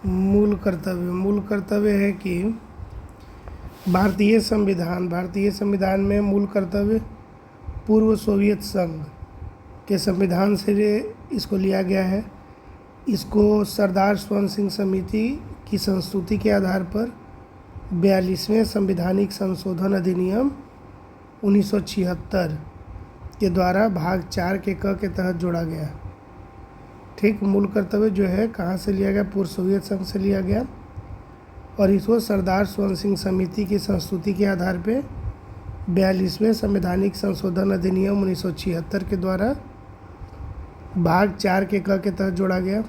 मूल कर्तव्य है कि भारतीय संविधान में मूल कर्तव्य पूर्व सोवियत संघ के संविधान से इसको लिया गया है। इसको सरदार स्वर्ण सिंह समिति की संस्तुति के आधार पर 42वें संवैधानिक संशोधन अधिनियम 1976 के द्वारा भाग 4 के क के तहत जोड़ा गया। ठीक, मूल कर्तव्य जो है कहाँ से लिया गया? पूर्व सोवियत संघ से लिया गया और इसको सरदार स्वर्ण सिंह समिति की संस्तुति के आधार पे 42वें संवैधानिक संशोधन अधिनियम 1976 के द्वारा भाग 4 के क के तहत जोड़ा गया।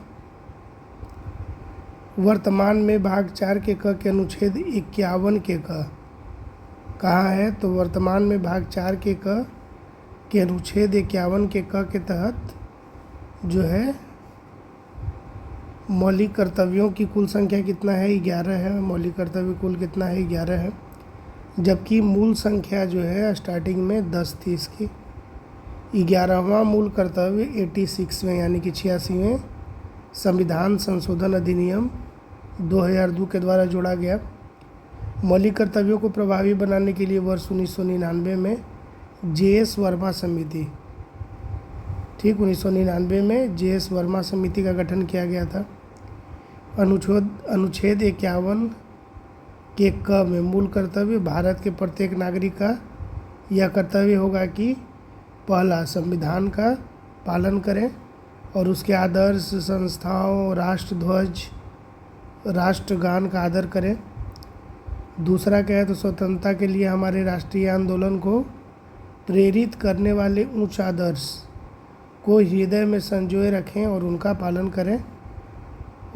वर्तमान में भाग 4 के क के अनुच्छेद 51 के क कहाँ है? तो वर्तमान में भाग 4 के क के अनुच्छेद 51 के क के तहत जो है मौलिक कर्तव्यों की कुल संख्या कितना है? 11 है। मौलिक कर्तव्य कुल कितना है? 11 है। जबकि मूल संख्या जो है स्टार्टिंग में 10 थी इसकी। 11वां मूल कर्तव्य 86वें यानी कि 86वें संविधान संशोधन अधिनियम 2002 के द्वारा जोड़ा गया। मौलिक कर्तव्यों को प्रभावी बनाने के लिए वर्ष 1999 में जे.एस. वर्मा समिति, ठीक, 1999 में जे.एस. वर्मा समिति का गठन किया गया था। अनुच्छेद 51 के क में मूल कर्तव्य भारत के प्रत्येक नागरिक का यह कर्तव्य होगा कि पहला, संविधान का पालन करें और उसके आदर्श संस्थाओं, राष्ट्रध्वज, राष्ट्रगान का आदर करें। दूसरा क्या है? तो स्वतंत्रता के लिए हमारे राष्ट्रीय आंदोलन को प्रेरित करने वाले उच्च आदर्श को हृदय में संजोए रखें और उनका पालन करें।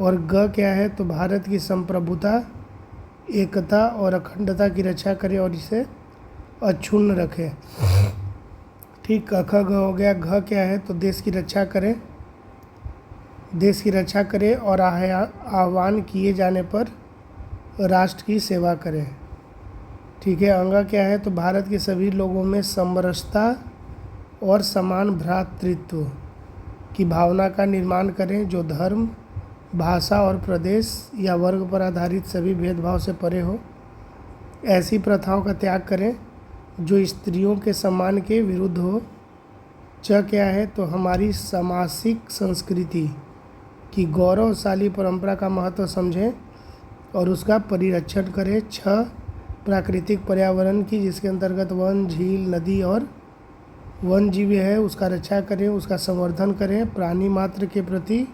और ग क्या है? तो भारत की संप्रभुता, एकता और अखंडता की रक्षा करें और इसे अक्षुण्ण रखें। ठीक, ख ग हो गया। घ क्या है? तो देश की रक्षा करें और आह्वान किए जाने पर राष्ट्र की सेवा करें। ठीक है। अंग क्या है? तो भारत के सभी लोगों में समरसता और समान भ्रातृत्व की भावना का निर्माण करें, जो धर्म, भाषा और प्रदेश या वर्ग पर आधारित सभी भेदभाव से परे हो। ऐसी प्रथाओं का त्याग करें जो स्त्रियों के सम्मान के विरुद्ध हो। च क्या है? तो हमारी सामासिक संस्कृति की गौरवशाली परंपरा का महत्व समझें और उसका परिरक्षण करें। छ, प्राकृतिक पर्यावरण की, जिसके अंतर्गत वन, झील, नदी और वन जीव है, उसका रक्षा करें, उसका संवर्धन करें। प्राणी मात्र के प्रति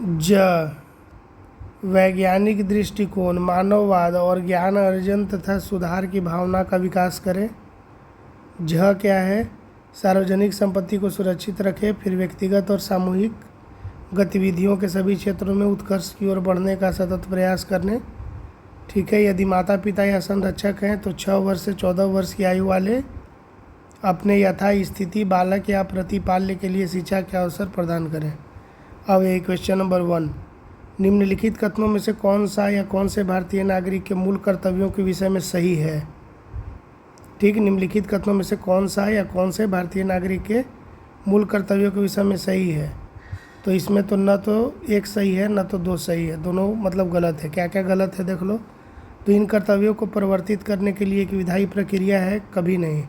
ज, वैज्ञानिक दृष्टिकोण, मानववाद और ज्ञान अर्जन तथा सुधार की भावना का विकास करें। झ क्या है? सार्वजनिक संपत्ति को सुरक्षित रखें। फिर व्यक्तिगत और सामूहिक गतिविधियों के सभी क्षेत्रों में उत्कर्ष की ओर बढ़ने का सतत प्रयास करने। ठीक है। यदि माता पिता या संरक्षक हैं तो 6 वर्ष से 14 वर्ष की आयु वाले अपने यथास्थिति बालक या प्रतिपाल्य के लिए शिक्षा के अवसर प्रदान करें। अब ये क्वेश्चन नंबर 1, निम्नलिखित कथनों में से कौन सा या कौन से भारतीय नागरिक के मूल कर्तव्यों के विषय में सही है? ठीक, निम्नलिखित कथनों में से कौन सा या कौन से भारतीय नागरिक के मूल कर्तव्यों के विषय में सही है? तो इसमें तो न तो एक सही है न तो 2 सही है, दोनों मतलब गलत है। क्या क्या गलत है देख लो। तो इन कर्तव्यों को परिवर्तित करने के लिए एक विधायी प्रक्रिया है? कभी नहीं।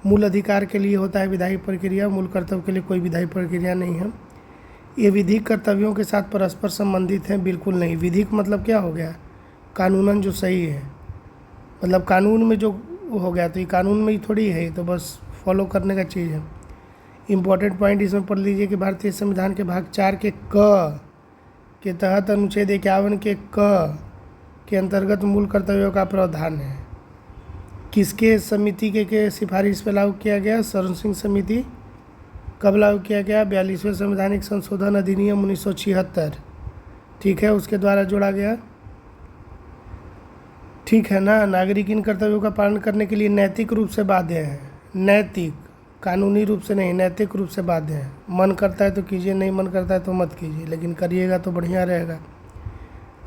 मूल अधिकार के लिए होता है विधायी प्रक्रिया, मूल कर्तव्य के लिए कोई विधायी प्रक्रिया नहीं है। ये विधिक कर्तव्यों के साथ परस्पर संबंधित हैं? बिल्कुल नहीं। विधिक मतलब क्या हो गया? कानूनन जो सही है, मतलब कानून में जो हो गया, तो ये कानून में ही थोड़ी है, तो बस फॉलो करने का चीज़ है। इम्पॉर्टेंट पॉइंट इसमें पढ़ लीजिए कि भारतीय संविधान के भाग 4 के क के तहत अनुच्छेद 51 के क के अंतर्गत मूल कर्तव्यों का प्रावधान है। किसके समिति के सिफारिश पर लागू किया गया? स्वर्ण सिंह समिति। कब लागू किया गया? 42वें संवैधानिक संशोधन अधिनियम 1976, ठीक है, उसके द्वारा जोड़ा गया। ठीक है ना। नागरिक इन कर्तव्यों का पालन करने के लिए नैतिक रूप से बाध्य हैं। नैतिक, कानूनी रूप से नहीं, नैतिक रूप से बाध्य हैं। मन करता है तो कीजिए, नहीं मन करता है तो मत कीजिए, लेकिन करिएगा तो बढ़िया रहेगा।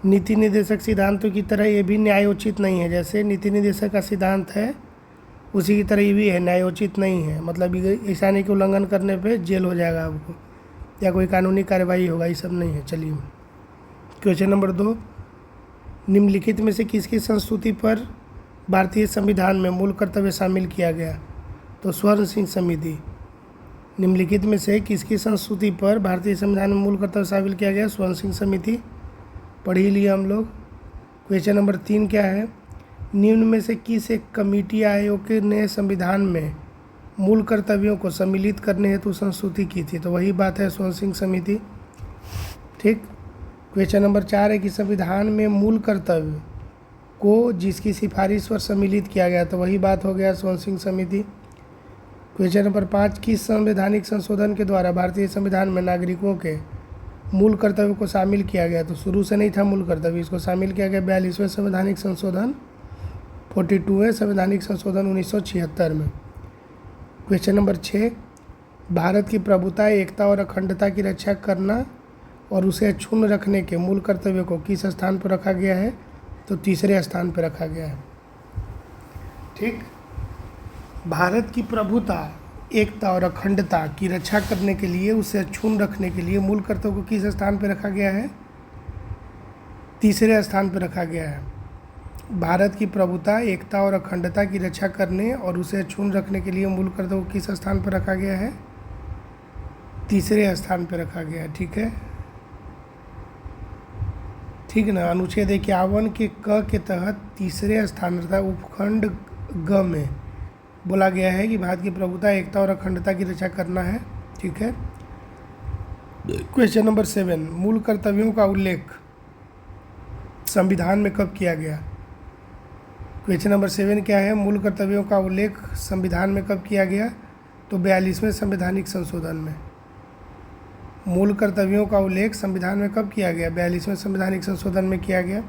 नीति निर्देशक सिद्धांतों की तरह ये भी न्यायोचित नहीं है। जैसे नीति निर्देशक का सिद्धांत है उसी की तरह ये भी है, न्यायोचित नहीं है। मतलब ऐसा नहीं कि उल्लंघन करने पे जेल हो जाएगा आपको या कोई कानूनी कार्रवाई होगा, ये सब नहीं है। चलिए क्वेश्चन नंबर 2, निम्नलिखित में से किसकी संस्तुति पर भारतीय संविधान में मूल कर्तव्य शामिल किया गया? तो स्वर्ण सिंह समिति। निम्नलिखित में से किसकी संस्तुति पर भारतीय संविधान में मूल कर्तव्य शामिल किया गया? स्वर्ण सिंह समिति। पढ़ ही लिया हम लोग। क्वेश्चन नंबर 3 क्या है? निम्न में से किस एक कमेटी आयोग ने संविधान में मूल कर्तव्यों को सम्मिलित करने हेतु संस्तुति की थी? तो वही बात है स्वर्ण सिंह समिति। ठीक। क्वेश्चन नंबर 4 है कि संविधान में मूल कर्तव्य को जिसकी सिफारिश पर सम्मिलित किया गया, तो वही बात हो गया स्वर्ण सिंह समिति। क्वेश्चन नंबर 5, किस संवैधानिक संशोधन के द्वारा भारतीय संविधान में नागरिकों के मूल कर्तव्य को शामिल किया गया? तो शुरू से नहीं था मूल कर्तव्य, इसको शामिल किया गया 42वें संवैधानिक संशोधन 42वें संवैधानिक संशोधन 1976 में। क्वेश्चन नंबर 6, भारत की प्रभुता, एकता और अखंडता की रक्षा करना और उसे अक्षुण्ण रखने के मूल कर्तव्य को किस स्थान पर रखा गया है? तो तीसरे स्थान पर रखा गया है। ठीक। भारत की प्रभुता, एकता और अखंडता की रक्षा करने के लिए, उसे अक्षुण्ण रखने के लिए मूल कर्तव्य को किस स्थान पर रखा गया है? तीसरे स्थान पर रखा गया है। भारत की प्रभुता, एकता और अखंडता की रक्षा करने और उसे अक्षुण्ण रखने के लिए मूल कर्तव्य को किस स्थान पर रखा गया है? तीसरे स्थान पर रखा गया है। ठीक है, ठीक ना। अनुच्छेद 51 के क के तहत तीसरे स्थान अर्थात उपखंड ग में बोला गया है कि भारत की प्रभुता, एकता और अखंडता की रक्षा करना है। ठीक है। क्वेश्चन नंबर 7, मूल कर्तव्यों का उल्लेख संविधान में कब किया गया? क्वेश्चन नंबर 7 क्या है? मूल कर्तव्यों का उल्लेख संविधान में कब किया गया? तो 42वें संवैधानिक संशोधन में। मूल कर्तव्यों का उल्लेख संविधान में कब किया गया? 42वें संवैधानिक संशोधन में किया गया।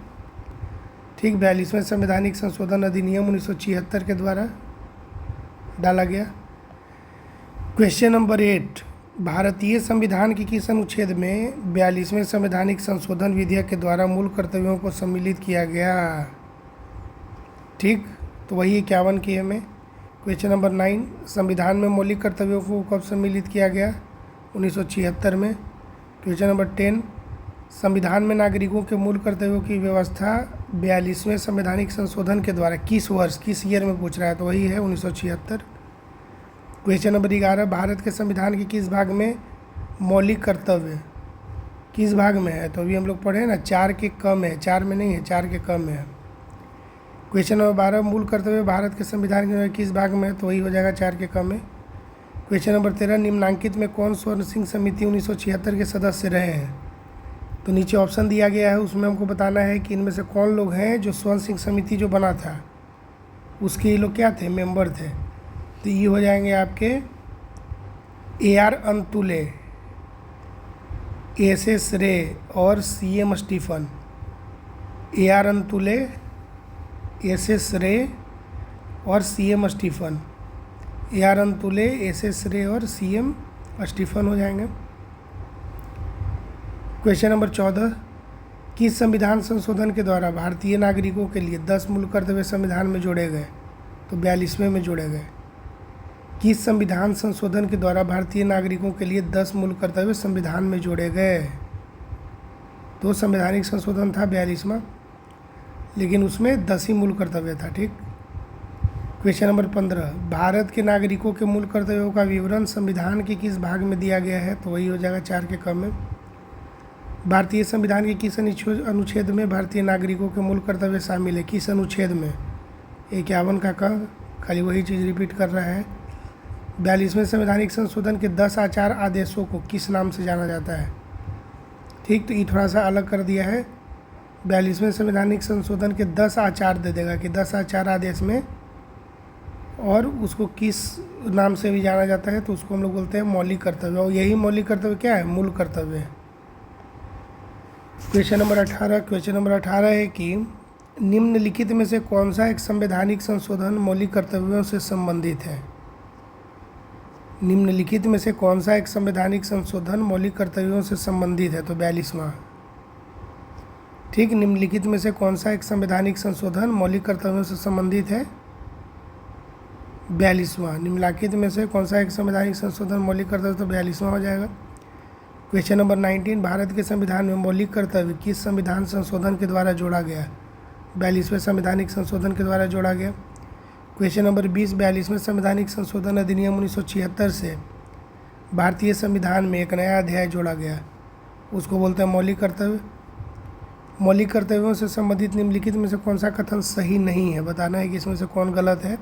ठीक। 42वें संवैधानिक संशोधन अधिनियम 1976 के द्वारा डाला गया। क्वेश्चन नंबर 8, भारतीय संविधान के किस अनुच्छेद में 42वें संवैधानिक संशोधन विधेयक के द्वारा मूल कर्तव्यों को सम्मिलित किया गया? ठीक, तो वही 51 की है में। क्वेश्चन नंबर 9, संविधान में मौलिक कर्तव्यों को कब सम्मिलित किया गया? 1976 में। क्वेश्चन नंबर 10, संविधान में नागरिकों के मूल कर्तव्यों की व्यवस्था 42वें संवैधानिक संशोधन के द्वारा किस वर्ष, किस ईयर में पूछ रहा है? तो वही है 1976। क्वेश्चन नंबर 11, भारत के संविधान के किस भाग में मौलिक कर्तव्य किस भाग में है? तो अभी हम लोग पढ़े ना, 4 के कम है, 4 में नहीं है, 4 के कम है। क्वेश्चन नंबर 12, मूल कर्तव्य भारत के संविधान के किस भाग में है? तो वही हो जाएगा 4 के कम है। क्वेश्चन नंबर 13, निम्नांकित में कौन स्वर्ण सिंह समिति 1976 के सदस्य रहे हैं? तो नीचे ऑप्शन दिया गया है, उसमें हमको बताना है कि इनमें से कौन लोग हैं जो स्वर्ण सिंह समिति जो बना था उसके ये लोग क्या थे? मेंबर थे। तो ये हो जाएंगे आपके AR अंतुले, SS रे और CM Stephen. AR Antulay, SS Ray और CM Stephen. AR Antulay, SS Ray और CM स्टीफन हो जाएंगे। क्वेश्चन नंबर 14, किस संविधान संशोधन के द्वारा भारतीय नागरिकों के लिए 10 मूल कर्तव्य संविधान में जोड़े गए? तो 42वें में जोड़े गए। किस संविधान संशोधन के द्वारा भारतीय नागरिकों के लिए 10 मूल कर्तव्य संविधान में जोड़े गए? तो संवैधानिक संशोधन था 42वां, लेकिन उसमें 10 ही मूल कर्तव्य था। ठीक। क्वेश्चन नंबर 15, भारत के नागरिकों के मूल कर्तव्यों का विवरण संविधान के किस भाग में दिया गया है? तो वही हो जाएगा 4 के कम में। भारतीय संविधान के किस अनुच्छेद में भारतीय नागरिकों के मूल कर्तव्य शामिल है? किस अनुच्छेद में? 51 का खाली वही चीज़ रिपीट कर रहा है। 42वें संवैधानिक संशोधन के 10 आचार आदेशों को किस नाम से जाना जाता है? ठीक, तो ये थोड़ा सा अलग कर दिया है। 42वें संवैधानिक संशोधन के 10 आचार दे देगा कि 10 आचार आदेश में, और उसको किस नाम से भी जाना जाता है? तो उसको हम लोग बोलते हैं मौलिक कर्तव्य। और यही मौलिक कर्तव्य क्या है? मूल कर्तव्य है। क्वेश्चन नंबर 18, क्वेश्चन नंबर 18 है कि निम्नलिखित में से कौन सा एक संवैधानिक संशोधन मौलिक कर्तव्यों से संबंधित है? निम्नलिखित में से कौन सा एक संवैधानिक संशोधन मौलिक कर्तव्यों से संबंधित है? तो 42वां। ठीक, निम्नलिखित में से कौन सा एक संवैधानिक संशोधन मौलिक कर्तव्यों से संबंधित है? 42वां। निम्नलिखित में से कौन सा एक संवैधानिक संशोधन मौलिक कर्तव्य? तो 42वां हो जाएगा। क्वेश्चन नंबर 19, भारत के संविधान में मौलिक कर्तव्य किस संविधान संशोधन के द्वारा जोड़ा गया? 42वें संवैधानिक संशोधन के द्वारा जोड़ा गया। क्वेश्चन नंबर 20, 42वें संवैधानिक संशोधन अधिनियम 1976 से भारतीय संविधान में एक नया अध्याय जोड़ा गया, उसको बोलते हैं मौलिक कर्तव्य। मौलिक कर्तव्यों से संबंधित निम्नलिखित में से कौन सा कथन सही नहीं है? बताना है कि इसमें से कौन गलत है।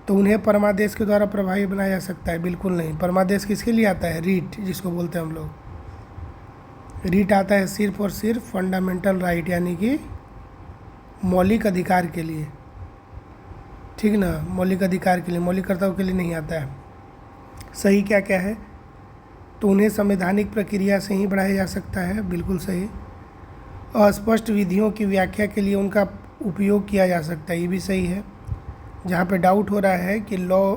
तो उन्हें परमादेश के द्वारा प्रभावी बनाया जा सकता है? बिल्कुल नहीं। परमादेश किसके लिए आता है? रीट, जिसको बोलते हैं हम लोग। रीट आता है सिर्फ और सिर्फ फंडामेंटल राइट यानी कि मौलिक अधिकार के लिए, ठीक ना, मौलिक अधिकार के लिए, मौलिक कर्तव्य के लिए नहीं आता है। सही क्या क्या है? तो उन्हें संवैधानिक प्रक्रिया से ही बढ़ाया जा सकता है, बिल्कुल सही। अस्पष्ट विधियों की व्याख्या के लिए उनका उपयोग किया जा सकता है, ये भी सही है। जहाँ पे डाउट हो रहा है कि लॉ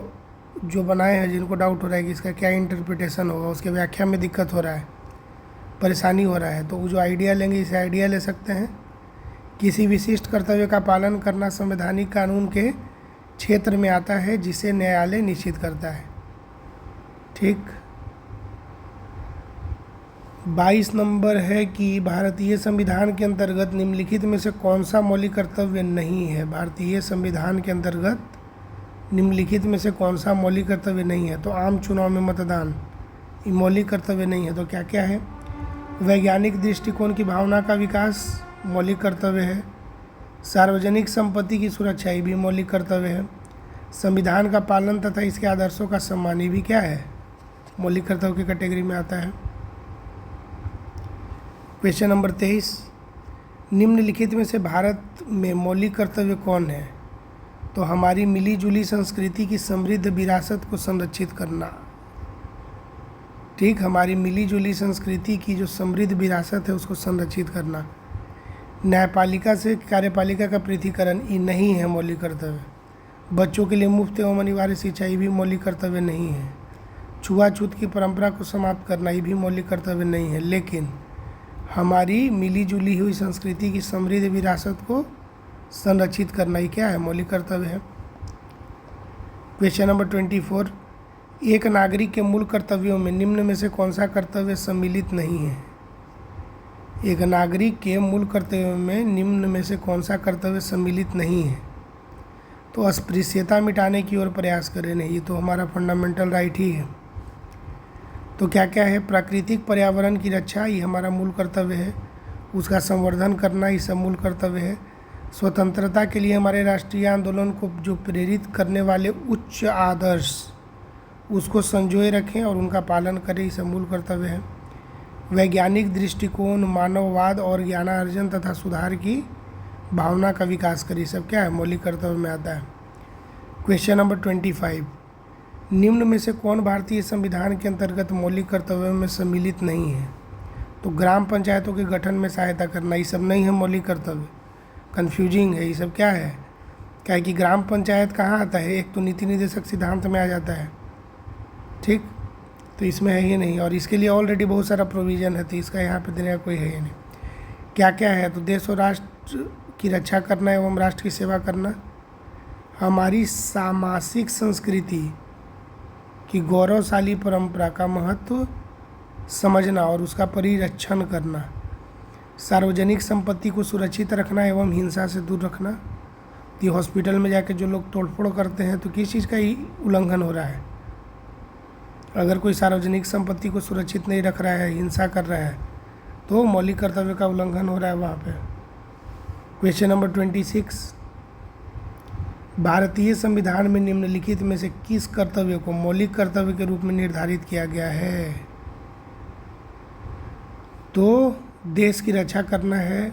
जो बनाए हैं, जिनको डाउट हो रहा है कि इसका क्या इंटरप्रिटेशन होगा, उसके व्याख्या में दिक्कत हो रहा है, परेशानी हो रहा है, तो वो जो आइडिया लेंगे इसे आइडिया ले सकते हैं। किसी विशिष्ट कर्तव्य का पालन करना संवैधानिक कानून के क्षेत्र में आता है जिसे न्यायालय निश्चित करता है, ठीक। 22 नंबर है कि भारतीय संविधान के अंतर्गत निम्नलिखित में से कौन सा मौलिक कर्तव्य नहीं है? भारतीय संविधान के अंतर्गत निम्नलिखित में से कौन सा मौलिक कर्तव्य नहीं है? तो आम चुनाव में मतदान, ये मौलिक कर्तव्य नहीं है। तो क्या क्या है? वैज्ञानिक दृष्टिकोण की भावना का विकास मौलिक कर्तव्य है। सार्वजनिक संपत्ति की सुरक्षा, ये भी मौलिक कर्तव्य है। संविधान का पालन तथा इसके आदर्शों का सम्मान, ये भी क्या है? मौलिक कर्तव्य की कैटेगरी में आता है। क्वेश्चन नंबर 23, निम्नलिखित में से भारत में मौलिक कर्तव्य कौन है? तो हमारी मिली जुली संस्कृति की समृद्ध विरासत को संरक्षित करना, ठीक। हमारी मिली जुली संस्कृति की जो समृद्ध विरासत है उसको संरक्षित करना। न्यायपालिका से कार्यपालिका का पृथकीकरण, ये नहीं है मौलिक कर्तव्य। बच्चों के लिए मुफ्त एवं अनिवार्य शिक्षा, ये भी मौलिक कर्तव्य नहीं है। छुआछूत की परंपरा को समाप्त करना, ये भी मौलिक कर्तव्य नहीं है। लेकिन हमारी मिली जुली हुई संस्कृति की समृद्ध विरासत को संरक्षित करना, ये क्या है? मौलिक कर्तव्य है। क्वेश्चन नंबर 24, एक नागरिक के मूल कर्तव्यों में निम्न में से कौन सा कर्तव्य सम्मिलित नहीं है? एक नागरिक के मूल कर्तव्यों में निम्न में से कौन सा कर्तव्य सम्मिलित नहीं है? तो अस्पृश्यता मिटाने की ओर प्रयास करें, नहीं, ये तो हमारा फंडामेंटल राइट ही है। तो क्या क्या है? प्राकृतिक पर्यावरण की रक्षा, ये हमारा मूल कर्तव्य है। उसका संवर्धन करना, ये सब मूल कर्तव्य है। स्वतंत्रता के लिए हमारे राष्ट्रीय आंदोलन को जो प्रेरित करने वाले उच्च आदर्श, उसको संजोए रखें और उनका पालन करें, ये सब मूल कर्तव्य है। वैज्ञानिक दृष्टिकोण, मानववाद और ज्ञानार्जन तथा सुधार की भावना का विकास करें, सब क्या है? मौलिक कर्तव्य में आता है। क्वेश्चन नंबर 25, निम्न में से कौन भारतीय संविधान के अंतर्गत मौलिक कर्तव्यों में सम्मिलित नहीं है? तो ग्राम पंचायतों के गठन में सहायता करना, ये सब नहीं है मौलिक कर्तव्य। कन्फ्यूजिंग है, ये सब क्या है? क्या है कि ग्राम पंचायत कहाँ आता है? एक तो नीति निर्देशक सिद्धांत में आ जाता है, ठीक, तो इसमें है ही नहीं। और इसके लिए ऑलरेडी बहुत सारा प्रोविज़न है, तो इसका यहाँ पे देने का कोई है ही नहीं। क्या क्या है? तो देश और राष्ट्र की रक्षा करना एवं राष्ट्र की सेवा करना, हमारी सामासिक संस्कृति की गौरवशाली परंपरा का महत्व समझना और उसका परिरक्षण करना, सार्वजनिक संपत्ति को सुरक्षित रखना एवं हिंसा से दूर रखना। कि हॉस्पिटल में जाके जो लोग तोड़फोड़ करते हैं तो किस चीज़ का ही उल्लंघन हो रहा है? अगर कोई सार्वजनिक संपत्ति को सुरक्षित नहीं रख रहा है, हिंसा कर रहा है, तो मौलिक कर्तव्य का उल्लंघन हो रहा है वहाँ पे। क्वेश्चन नंबर 26, भारतीय संविधान में निम्नलिखित में से किस कर्तव्य को मौलिक कर्तव्य के रूप में निर्धारित किया गया है? तो देश की रक्षा करना है,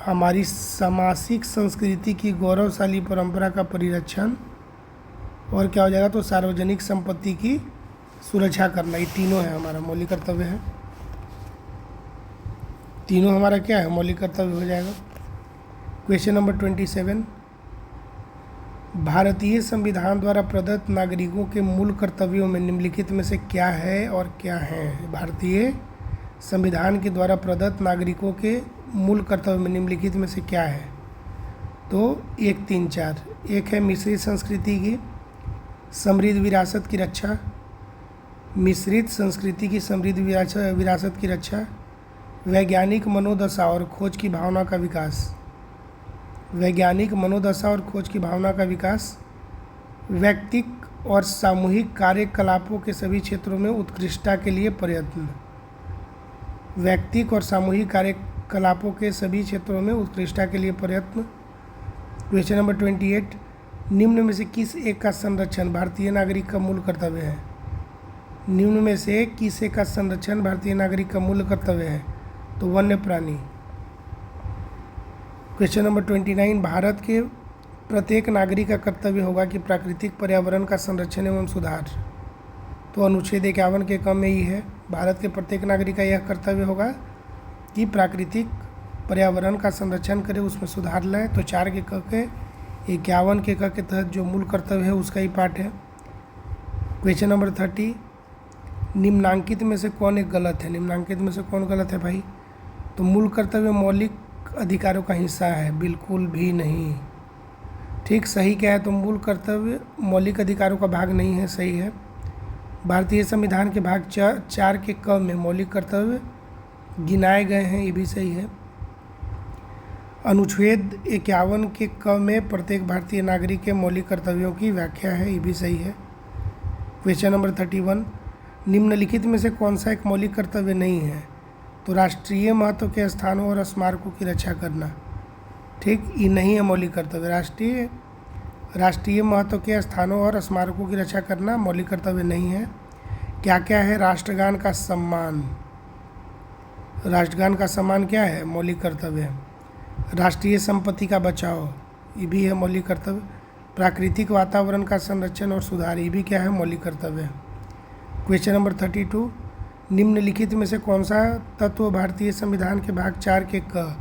हमारी सामासिक संस्कृति की गौरवशाली परंपरा का परिरक्षण, और क्या हो जाएगा? तो सार्वजनिक संपत्ति की सुरक्षा करना, ये तीनों है हमारा मौलिक कर्तव्य है। तीनों हमारा क्या है? मौलिक कर्तव्य हो जाएगा। क्वेश्चन नंबर 27, भारतीय संविधान द्वारा प्रदत्त नागरिकों के मूल कर्तव्यों में निम्नलिखित में से क्या है और क्या है? भारतीय संविधान के द्वारा प्रदत्त नागरिकों के मूल कर्तव्य में निम्नलिखित में से क्या है? तो 1, 3, 4। एक है मिश्रित संस्कृति की समृद्ध विरासत की रक्षा, मिश्रित संस्कृति की समृद्ध विरासत की रक्षा, वैज्ञानिक मनोदशा और खोज की भावना का विकास, वैज्ञानिक मनोदशा और खोज की भावना का विकास, व्यक्तिक और सामूहिक कार्यकलापों के सभी क्षेत्रों में उत्कृष्टता के लिए प्रयत्न, व्यक्तिक और सामूहिक कार्यकलापों के सभी क्षेत्रों में उत्कृष्टता के लिए प्रयत्न। क्वेश्चन नंबर 28, निम्न में से किस एक का संरक्षण भारतीय नागरिक का मूल कर्तव्य है? निम्न में से किस एक का संरक्षण भारतीय नागरिक का मूल कर्तव्य है? तो वन्य प्राणी। क्वेश्चन नंबर 29, भारत के प्रत्येक नागरिक का कर्तव्य होगा कि प्राकृतिक पर्यावरण का संरक्षण एवं सुधार। तो अनुच्छेद 51 के क में ही है, भारत के प्रत्येक नागरिक का यह कर्तव्य होगा कि प्राकृतिक पर्यावरण का संरक्षण करे, उसमें सुधार लाए। तो 4 के क के 51 के क के तहत जो मूल कर्तव्य है उसका ही पाठ है। क्वेश्चन नंबर 30, निम्नांकित में से कौन एक गलत है? निम्नांकित में से कौन गलत है भाई? तो मूल कर्तव्य मौलिक अधिकारों का हिस्सा है, बिल्कुल भी नहीं। ठीक, सही क्या है? तो मूल कर्तव्य मौलिक अधिकारों का भाग नहीं है, सही है। भारतीय संविधान के भाग 4 के क में मौलिक कर्तव्य गिनाए गए हैं, ये भी सही है। अनुच्छेद 51 के क में प्रत्येक भारतीय नागरिक के मौलिक कर्तव्यों की व्याख्या है, ये भी सही है। क्वेश्चन नंबर 31, निम्नलिखित में से कौन सा एक मौलिक कर्तव्य नहीं है? तो राष्ट्रीय महत्व के स्थानों और स्मारकों की रक्षा करना। ठीक, ये नहीं है मौलिक कर्तव्य। राष्ट्रीय महत्व के स्थानों और स्मारकों की रक्षा करना मौलिक कर्तव्य नहीं है। क्या क्या है? राष्ट्रगान का सम्मान, राष्ट्रगान का सम्मान क्या है? मौलिक कर्तव्य है। राष्ट्रीय संपत्ति का बचाव, ये भी है मौलिक कर्तव्य। प्राकृतिक वातावरण का संरक्षण और सुधार, ये भी क्या है? मौलिक कर्तव्य है। क्वेश्चन नंबर 32, निम्नलिखित में से कौन सा तत्व भारतीय संविधान के भाग 4 के क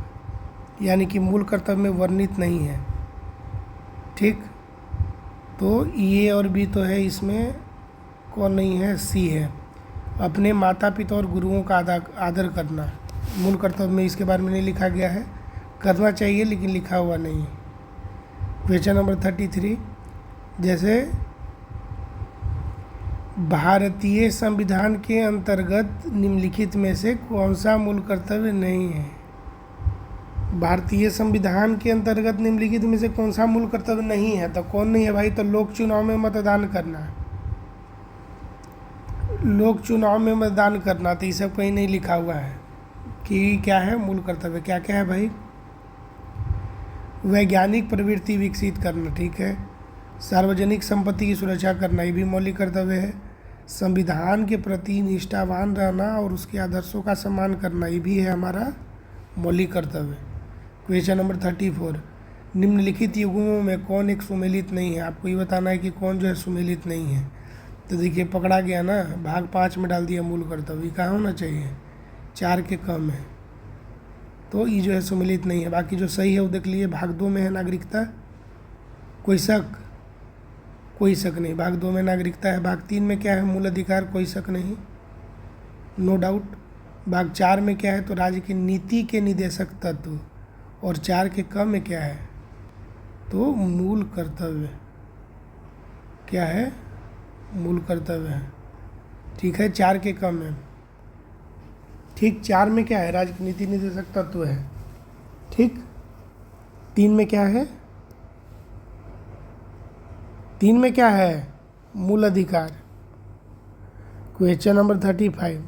यानी कि मूल कर्तव्य में वर्णित नहीं है? ठीक, तो ए और बी तो है, इसमें कौन नहीं है? सी है। अपने माता पिता और गुरुओं का आदर करना मूल कर्तव्य में, इसके बारे में नहीं लिखा गया है, करना चाहिए लेकिन लिखा हुआ नहीं है। क्वेश्चन नंबर 33, जैसे भारतीय संविधान के अंतर्गत निम्नलिखित में से कौन सा मूल कर्तव्य नहीं है? भारतीय संविधान के अंतर्गत निम्नलिखित में से कौन सा मूल कर्तव्य नहीं है? तो कौन नहीं है भाई? तो लोक चुनाव में मतदान करना। लोक चुनाव में मतदान करना, तो ये सब कहीं नहीं लिखा हुआ है कि क्या है मूल कर्तव्य। क्या क्या है भाई? वैज्ञानिक प्रवृत्ति विकसित करना, ठीक है। सार्वजनिक संपत्ति की सुरक्षा करना, ये भी मौलिक कर्तव्य है। संविधान के प्रति निष्ठावान रहना और उसके आदर्शों का सम्मान करना, ये भी है हमारा मौलिक कर्तव्य। क्वेश्चन नंबर 34, निम्नलिखित युग्मों में कौन एक सुमेलित नहीं है? आपको ये बताना है कि कौन जो है सुमेलित नहीं है। तो देखिए पकड़ा गया ना, भाग 5 में डाल दिया मूल कर्तव्य, कहाँ होना चाहिए? 4 के कम है, तो ये जो है सुमेलित नहीं है। बाकी जो सही है वो देख लीजिए, भाग 2 में है नागरिकता, कोई शक? कोई शक नहीं, भाग 2 में नागरिकता है। भाग 3 में क्या है? मूल अधिकार, कोई शक नहीं, नो डाउट। भाग 4 में क्या है? तो राज्य की नीति के निदेशक तत्व, और 4 के क में क्या है? तो मूल कर्तव्य, क्या है? मूल कर्तव्य है, ठीक है। 4 के क में, ठीक। 4 में क्या है? राज्य की नीति निदेशक तत्व है, ठीक। 3 में क्या है? 3 में क्या है? मूल अधिकार। क्वेश्चन नंबर 35,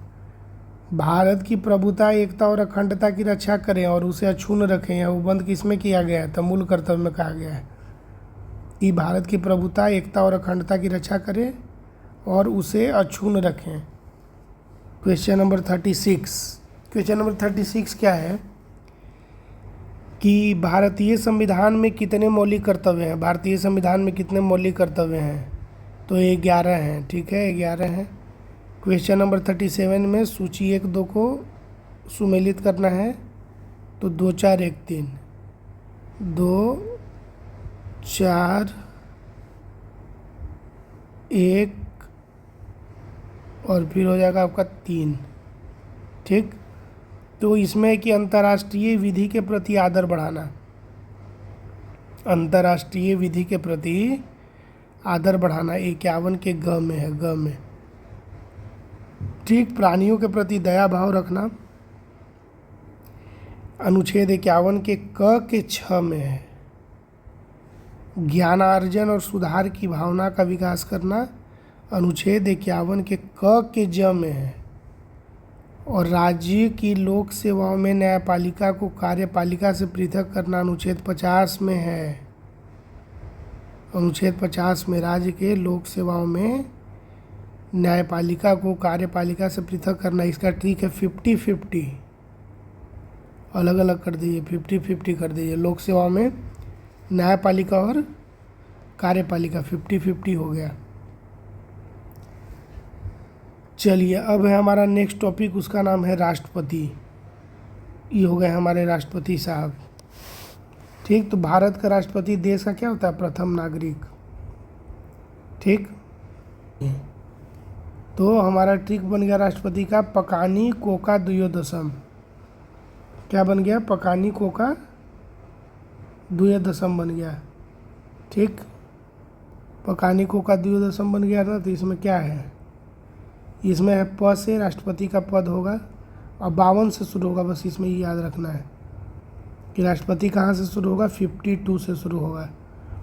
भारत की प्रभुता, एकता और अखंडता की रक्षा करें और उसे अक्षुण्ण रखें, यह उपबंध किसमें किया गया है? तो मूल कर्तव्य में कहा गया है कि भारत की प्रभुता, एकता और अखंडता की रक्षा करें और उसे अक्षुण्ण रखें। क्वेश्चन नंबर 36, क्वेश्चन नंबर 36 क्या है कि भारतीय संविधान में कितने मौलिक कर्तव्य हैं? भारतीय संविधान में कितने मौलिक कर्तव्य हैं? तो 11 हैं, ठीक है, 11 हैं। क्वेश्चन नंबर 37 में सूची 1-2 को सुमेलित करना है, तो 2 4 1 3, 2 4 1 और फिर हो जाएगा आपका 3, ठीक। तो इसमें है कि अंतर्राष्ट्रीय विधि के प्रति आदर बढ़ाना, अंतर्राष्ट्रीय विधि के प्रति आदर बढ़ाना 51 के ग में है, ग में। ठीक, प्राणियों के प्रति दया भाव रखना अनुच्छेद 51 के क के 6 में है। ज्ञानार्जन और सुधार की भावना का विकास करना अनुच्छेद 51 के क के ज में है। और राज्य की लोक सेवाओं में न्यायपालिका को कार्यपालिका से पृथक करना अनुच्छेद 50 में है। अनुच्छेद 50 में राज्य के लोक सेवाओं में न्यायपालिका को कार्यपालिका से पृथक करना, इसका ट्रिक है 50-50, अलग अलग कर दीजिए, 50-50 कर दीजिए। लोक सेवाओं में न्यायपालिका और कार्यपालिका 50-50 हो गया। चलिए, अब है हमारा नेक्स्ट टॉपिक, उसका नाम है राष्ट्रपति। ये हो गए हमारे राष्ट्रपति साहब। ठीक, तो भारत का राष्ट्रपति देश का क्या होता है? प्रथम नागरिक। ठीक, तो हमारा ट्रिक बन गया राष्ट्रपति का पकानी कोका द्वयोदशम। क्या बन गया? पकानी कोका द्वयोदशम बन गया। ठीक, पकानी कोका द्वयोदशम बन गया ना। तो इसमें क्या है? इसमें है प से राष्ट्रपति का पद होगा और 52 से शुरू होगा। बस इसमें ये याद रखना है कि राष्ट्रपति कहाँ से शुरू होगा? 52 से शुरू होगा।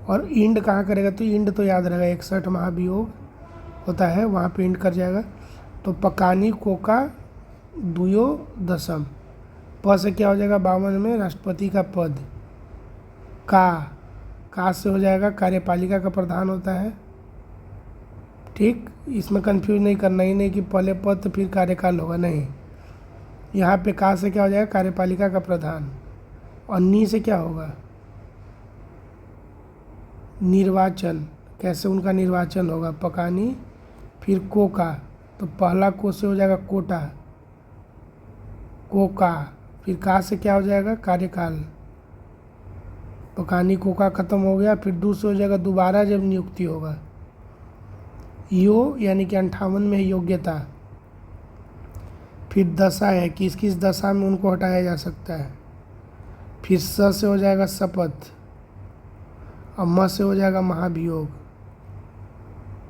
और इंड कहाँ करेगा? तो इंड तो याद रहेगा, 61 महाभियोग होता है, वहाँ पे इंड कर जाएगा। तो पकानी कोका द्वयोदशम, प से क्या हो जाएगा? 52 में राष्ट्रपति का पद। का से हो जाएगा कार्यपालिका का प्रधान होता है। ठीक, इसमें कंफ्यूज नहीं करना, ही नहीं कि पहले पद तो फिर कार्यकाल होगा, नहीं। यहाँ पे का से क्या हो जाएगा? कार्यपालिका का प्रधान। और नी से क्या होगा? निर्वाचन। कैसे उनका निर्वाचन होगा? पकानी, फिर कोका, तो पहला को से हो जाएगा कोटा, कोका, फिर का से क्या हो जाएगा? कार्यकाल। पकानी कोका खत्म हो गया, फिर दू से हो जाएगा दोबारा जब नियुक्ति होगा। यो यानी कि 58 में योग्यता। फिर दशा है, किस किस दशा में उनको हटाया जा सकता है। फिर स से हो जाएगा शपथ और म से हो जाएगा महाभियोग।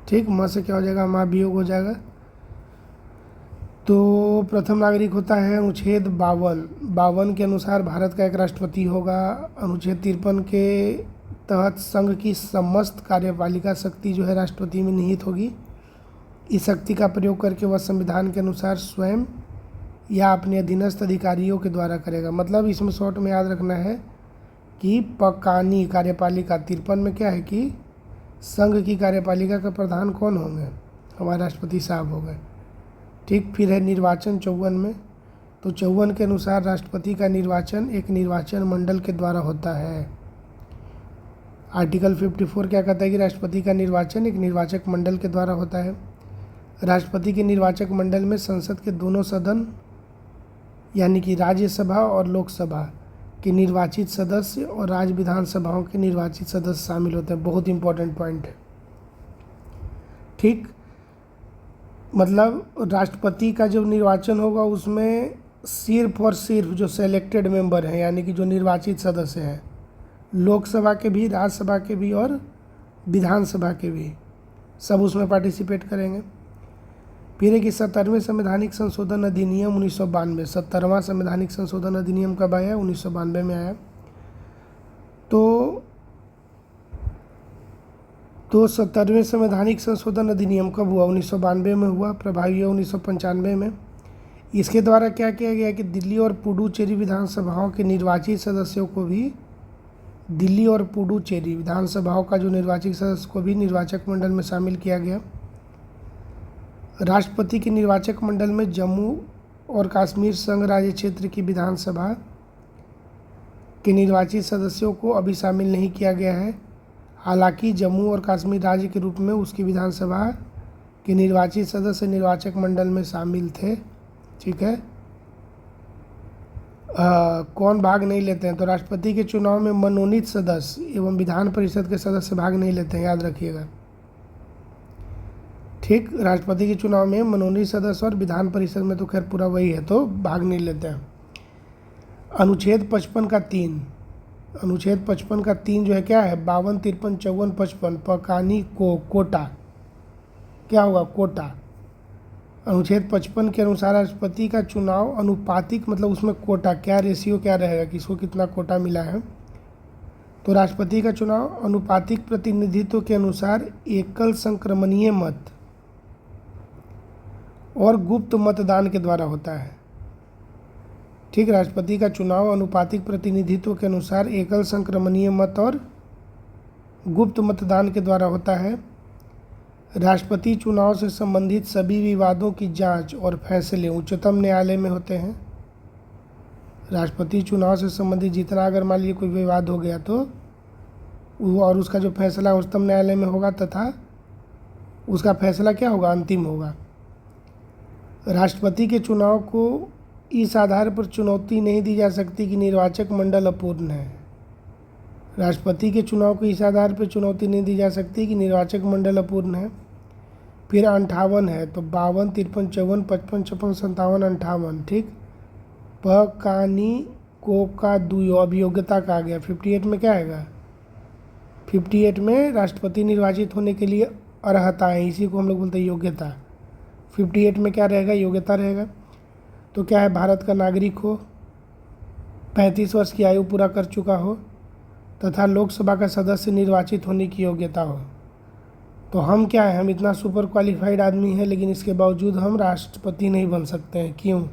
ठीक, म से क्या हो जाएगा? महाभियोग हो जाएगा। तो प्रथम नागरिक होता है अनुच्छेद 52 के अनुसार भारत का एक राष्ट्रपति होगा। अनुच्छेद 53 के तहत संघ की समस्त कार्यपालिका शक्ति जो है राष्ट्रपति में निहित होगी। इस शक्ति का प्रयोग करके वह संविधान के अनुसार स्वयं या अपने अधीनस्थ अधिकारियों के द्वारा करेगा। मतलब इसमें शॉर्ट में याद रखना है कि पकानी कार्यपालिका 53 में क्या है कि संघ की कार्यपालिका का प्रधान कौन होंगे? हमारे राष्ट्रपति साहब हो गए। ठीक, फिर है निर्वाचन 54 में। तो 54 के अनुसार राष्ट्रपति का निर्वाचन एक निर्वाचन मंडल के द्वारा होता है। आर्टिकल 54 क्या कहता है कि राष्ट्रपति का निर्वाचन एक निर्वाचक मंडल के द्वारा होता है। राष्ट्रपति के निर्वाचक मंडल में संसद के दोनों सदन यानी कि राज्यसभा और लोकसभा के निर्वाचित सदस्य और राज्य विधानसभाओं के निर्वाचित सदस्य शामिल होते हैं। बहुत इंपॉर्टेंट पॉइंट है। ठीक, मतलब राष्ट्रपति का जो निर्वाचन होगा उसमें सिर्फ और सिर्फ जो सेलेक्टेड मेंबर हैं यानी कि जो निर्वाचित सदस्य हैं, लोकसभा के भी, राज्यसभा के भी और विधानसभा के भी, सब उसमें पार्टिसिपेट करेंगे। फिर है कि 70वें संवैधानिक संशोधन अधिनियम 1992, 70वां संवैधानिक संशोधन अधिनियम कब आया? 1992 में आया। तो 70वें संवैधानिक संशोधन अधिनियम कब हुआ? 1992 में हुआ, प्रभावी हुआ 1995 में। इसके द्वारा क्या किया गया कि दिल्ली और पुडुचेरी विधानसभाओं के निर्वाचित सदस्यों को भी, दिल्ली और पुडुचेरी विधानसभाओं का जो निर्वाचित सदस्य को भी निर्वाचक मंडल में शामिल किया गया। राष्ट्रपति के निर्वाचक मंडल में जम्मू और कश्मीर संघ राज्य क्षेत्र की विधानसभा के निर्वाचित सदस्यों को अभी शामिल नहीं किया गया है। हालांकि जम्मू और कश्मीर राज्य के रूप में उसकी विधानसभा के निर्वाचित सदस्य निर्वाचक मंडल में शामिल थे। ठीक है, कौन भाग नहीं लेते हैं? तो राष्ट्रपति के चुनाव में मनोनीत सदस्य एवं विधान परिषद के सदस्य भाग नहीं लेते हैं, याद रखिएगा। ठीक, राष्ट्रपति के चुनाव में मनोनीत सदस्य और विधान परिषद में तो खैर पूरा वही है, तो भाग नहीं लेते हैं। अनुच्छेद 55 का 3, अनुच्छेद 55 का 3 जो है क्या है? 52, 53, 54, 55 पकानी को कोटा क्या होगा? कोटा। अनुच्छेद 55 के अनुसार राष्ट्रपति का चुनाव अनुपातिक, मतलब उसमें कोटा क्या रेशियो क्या रहेगा, किसको कितना कोटा मिला है। तो राष्ट्रपति का चुनाव अनुपातिक प्रतिनिधित्व के अनुसार एकल संक्रमणीय मत और गुप्त मतदान के द्वारा होता है। ठीक, राष्ट्रपति का चुनाव अनुपातिक प्रतिनिधित्व के अनुसार एकल संक्रमणीय मत और गुप्त मतदान के द्वारा होता है। राष्ट्रपति चुनाव से संबंधित सभी विवादों की जांच और फैसले उच्चतम न्यायालय में होते हैं। राष्ट्रपति चुनाव से संबंधित जितना अगर मान लीजिए कोई विवाद हो गया तो और उसका जो फैसला उच्चतम न्यायालय में होगा तथा उसका फैसला क्या होगा, अंतिम होगा। राष्ट्रपति के चुनाव को इस आधार पर चुनौती नहीं दी जा सकती कि निर्वाचक मंडल अपूर्ण है। राष्ट्रपति के चुनाव को इस आधार पर चुनौती नहीं दी जा सकती कि निर्वाचक मंडल अपूर्ण है। फिर 58 है तो 52, 53, 54, 55, 56, 57, 58। ठीक, प कानी को का दुयो अब योग्यता का आ गया। 58 में क्या आएगा, 58 में राष्ट्रपति निर्वाचित होने के लिए अर्हता है, इसी को हम लोग बोलते हैं योग्यता। 58 में क्या रहेगा, योग्यता रहेगा। तो क्या है, भारत का नागरिक हो, 35 वर्ष की आयु पूरा कर चुका हो तथा लोकसभा का सदस्य निर्वाचित होने की योग्यता हो। तो हम क्या है, हम इतना सुपर क्वालिफाइड आदमी हैं लेकिन इसके बावजूद हम राष्ट्रपति नहीं बन सकते हैं। क्यों?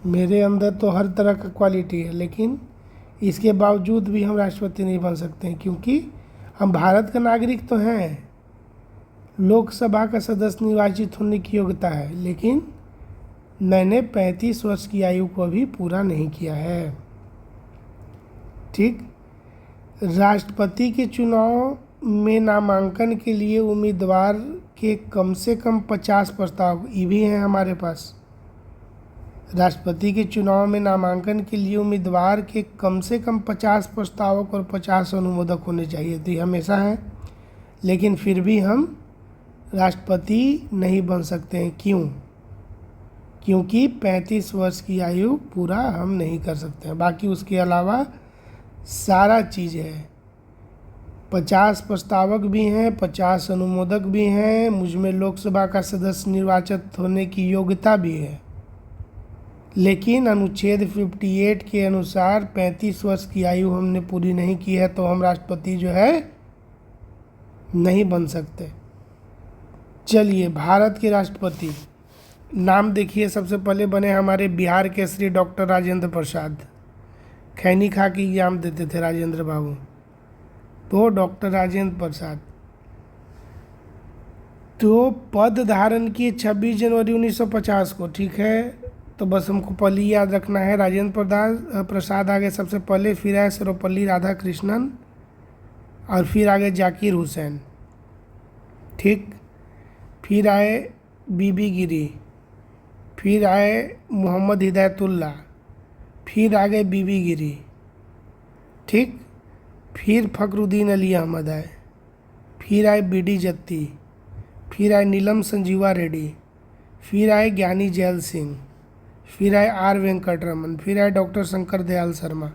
मेरे अंदर तो हर तरह का क्वालिटी है लेकिन इसके बावजूद भी हम राष्ट्रपति नहीं बन सकते हैं, क्योंकि हम भारत का नागरिक तो हैं, लोकसभा का सदस्य निर्वाचित होने की योग्यता है, लेकिन मैंने 35 वर्ष की आयु को भी पूरा नहीं किया है। ठीक, राष्ट्रपति के चुनाव में नामांकन के लिए उम्मीदवार के कम से कम 50 प्रस्ताव, ये भी हैं हमारे पास। राष्ट्रपति के चुनाव में नामांकन के लिए उम्मीदवार के कम से कम 50 प्रस्तावक और 50 अनुमोदक होने चाहिए। तो ये हमेशा है, लेकिन फिर भी हम राष्ट्रपति नहीं बन सकते हैं। क्यों? क्योंकि 35 वर्ष की आयु पूरा हम नहीं कर सकते हैं। बाकी उसके अलावा सारा चीज़ है, 50 प्रस्तावक भी हैं, 50 अनुमोदक भी हैं, मुझ में लोकसभा का सदस्य निर्वाचित होने की योग्यता भी है। लेकिन अनुच्छेद 58 के अनुसार 35 वर्ष की आयु हमने पूरी नहीं की है, तो हम राष्ट्रपति जो है नहीं बन सकते। चलिए, भारत के राष्ट्रपति नाम देखिए। सबसे पहले बने हमारे बिहार के श्री डॉक्टर राजेंद्र प्रसाद। खैनी खा के एग्जाम देते थे राजेंद्र बाबू, तो डॉक्टर राजेंद्र प्रसाद तो पद धारण किए 26 जनवरी 1950 को। ठीक है, तो बस हमको पहले याद रखना है, राजेंद्र प्रसाद आगे सबसे पहले, फिर आए सर्वपल्ली राधाकृष्णन और फिर आगे जाकिर हुसैन। ठीक, फिर आए बीबी गिरी, फिर आए मोहम्मद हिदायतुल्लाह, फिर आगे बीबी गिरी। ठीक, फिर फखरुद्दीन अली अहमद आए, फिर आए बीडी जत्ती, फिर आए नीलम संजीवा रेड्डी, फिर आए ज्ञानी जैल सिंह, फिर आए आर वेंकटरमन, फिर आए डॉक्टर शंकर दयाल शर्मा,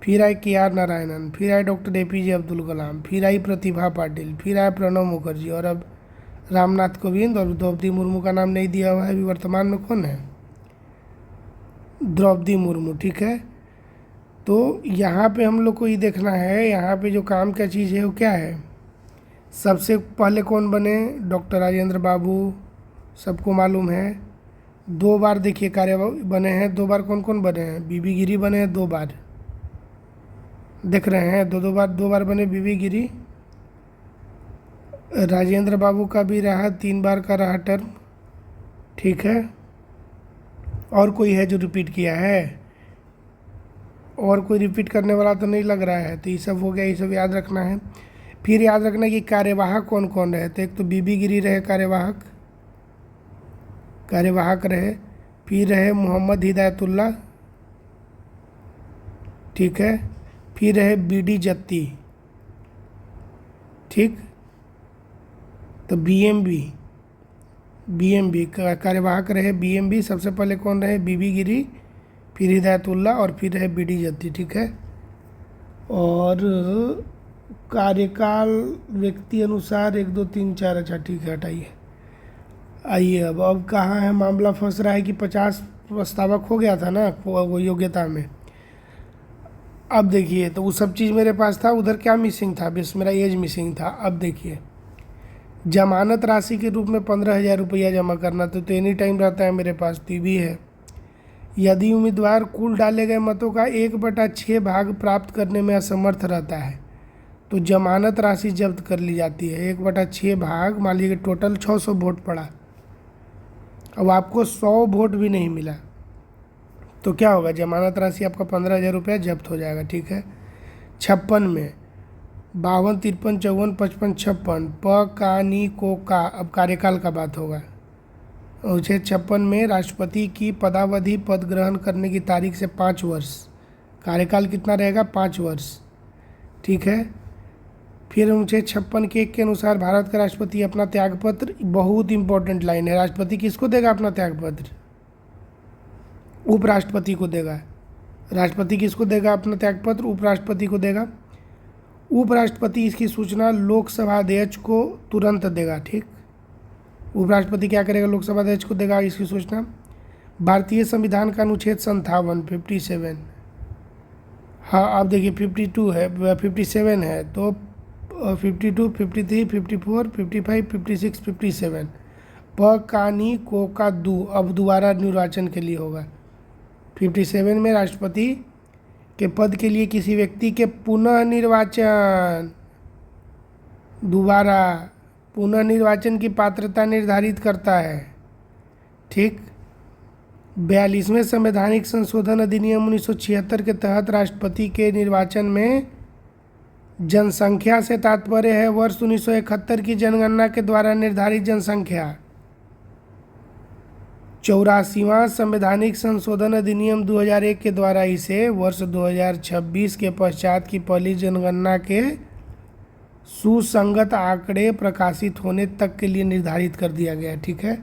फिर आए KR नारायणन, फिर आए डॉक्टर APJ अब्दुल कलाम, फिर आई प्रतिभा पाटिल, फिर आए प्रणब मुखर्जी और अब रामनाथ कोविंद। और द्रौपदी मुर्मू का नाम नहीं दिया हुआ है, अभी वर्तमान में कौन है, द्रौपदी मुर्मू। ठीक है, तो यहाँ पे हम लोग को ये देखना है, यहाँ पे जो काम का चीज़ है वो क्या है। सबसे पहले कौन बने, डॉक्टर राजेंद्र बाबू, सबको मालूम है। 2 बार देखिए कार्यवाही बने हैं, 2 बार कौन कौन बने हैं, बीबी गिरी बने हैं 2 बार, देख रहे हैं, 2 बार बने बीबी गिरी। राजेंद्र बाबू का भी रहा, 3 बार का रहा टर्म। ठीक है, और कोई है जो रिपीट किया है, और कोई रिपीट करने वाला तो नहीं लग रहा है। तो ये सब हो गया, ये सब याद रखना है। फिर याद रखना कि कार्यवाहक कौन कौन रहे। तो एक तो बीबी गिरी रहे कार्यवाहक रहे, फिर रहे मोहम्मद हिदायतुल्लाह। ठीक है, फिर रहे BD जत्ती। ठीक, तो BMB कार्यवाहक रहे BMB। सबसे पहले कौन रहे, बीबी गिरी, फिर हिदायतुल्लाह और फिर रहे BD जत्ती। ठीक है, और कार्यकाल व्यक्ति अनुसार 1 2 3 4, अच्छा ठीक है, हटाइए। आइए अब कहाँ है मामला फंस रहा है कि 50 प्रस्तावक हो गया था ना वो योग्यता में। अब देखिए तो वो सब चीज़ मेरे पास था, उधर क्या मिसिंग था, बस मेरा एज मिसिंग था। अब देखिए जमानत राशि के रूप में 15,000 रुपया जमा करना तो एनी टाइम रहता है मेरे पास, तो भी है। यदि उम्मीदवार कुल डाले गए मतों का 1/6 भाग प्राप्त करने में असमर्थ रहता है तो जमानत राशि जब्त कर ली जाती है। 1/6 भाग, मान लीजिए टोटल 600 वोट पड़ा, अब आपको 100 वोट भी नहीं मिला तो क्या होगा, जमानत राशि आपका 15,000 रुपया जब्त हो जाएगा। ठीक है। 56 में 52, 53, 54, 55, 56 प का नी को का, अब कार्यकाल का बात होगा। अनुच्छेद 56 में राष्ट्रपति की पदावधि पद ग्रहण करने की तारीख से 5 वर्ष, कार्यकाल कितना रहेगा, 5 वर्ष। ठीक है। फिर अनुच्छेद 56 के 1 के अनुसार भारत का राष्ट्रपति अपना त्यागपत्र, बहुत इंपॉर्टेंट लाइन है, राष्ट्रपति किसको देगा अपना त्यागपत्र, उपराष्ट्रपति को देगा। राष्ट्रपति किसको देगा अपना त्यागपत्र, उपराष्ट्रपति को देगा। उपराष्ट्रपति इसकी सूचना लोकसभा अध्यक्ष को तुरंत देगा। ठीक। उपराष्ट्रपति क्या करेगा, लोकसभा अध्यक्ष को देगा इसकी सूचना। भारतीय संविधान का अनुच्छेद 57 57, हाँ आप देखिए 52 है, 57 है, तो 52, 53, 54, 55, 56, 57 प का नी को का दू, अब दोबारा निर्वाचन के लिए होगा। 57 में राष्ट्रपति के पद के लिए किसी व्यक्ति के पुनः निर्वाचन, दोबारा पुनः निर्वाचन की पात्रता निर्धारित करता है। ठीक। 42वें संवैधानिक संशोधन अधिनियम 1976 के तहत राष्ट्रपति के निर्वाचन में जनसंख्या से तात्पर्य है वर्ष 1971 की जनगणना के द्वारा निर्धारित जनसंख्या। 84वां संवैधानिक संशोधन अधिनियम 2001 के द्वारा इसे वर्ष 2026 के पश्चात की पहली जनगणना के सुसंगत आंकड़े प्रकाशित होने तक के लिए निर्धारित कर दिया गया। ठीक है।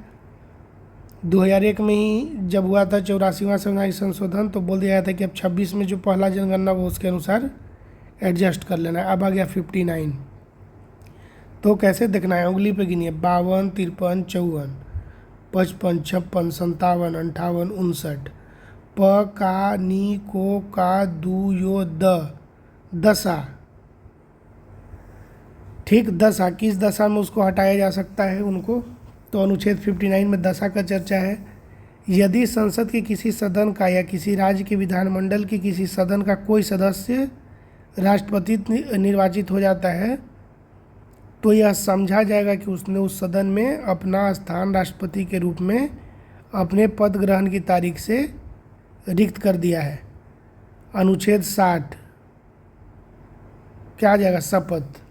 2001 में ही जब हुआ था 84वां संवैधानिक संशोधन, तो बोल दिया गया था कि अब 26 में जो पहला जनगणना वो उसके अनुसार एडजस्ट कर लेना है। अब आ गया 59, तो कैसे देखना है, उंगली पे गिनिए, 52, 53, 54, 55, 56, 57, 58, 59 प का नी को का दू यो द, दशा। ठीक। दशा, किस दशा में उसको हटाया जा सकता है उनको, तो अनुच्छेद 59 में दशा का चर्चा है। यदि संसद के किसी सदन का या किसी राज्य के विधानमंडल के किसी सदन का कोई सदस्य राष्ट्रपति निर्वाचित हो जाता है तो यह समझा जाएगा कि उसने उस सदन में अपना स्थान राष्ट्रपति के रूप में अपने पद ग्रहण की तारीख से रिक्त कर दिया है। अनुच्छेद 60 क्या आ जाएगा, शपथ।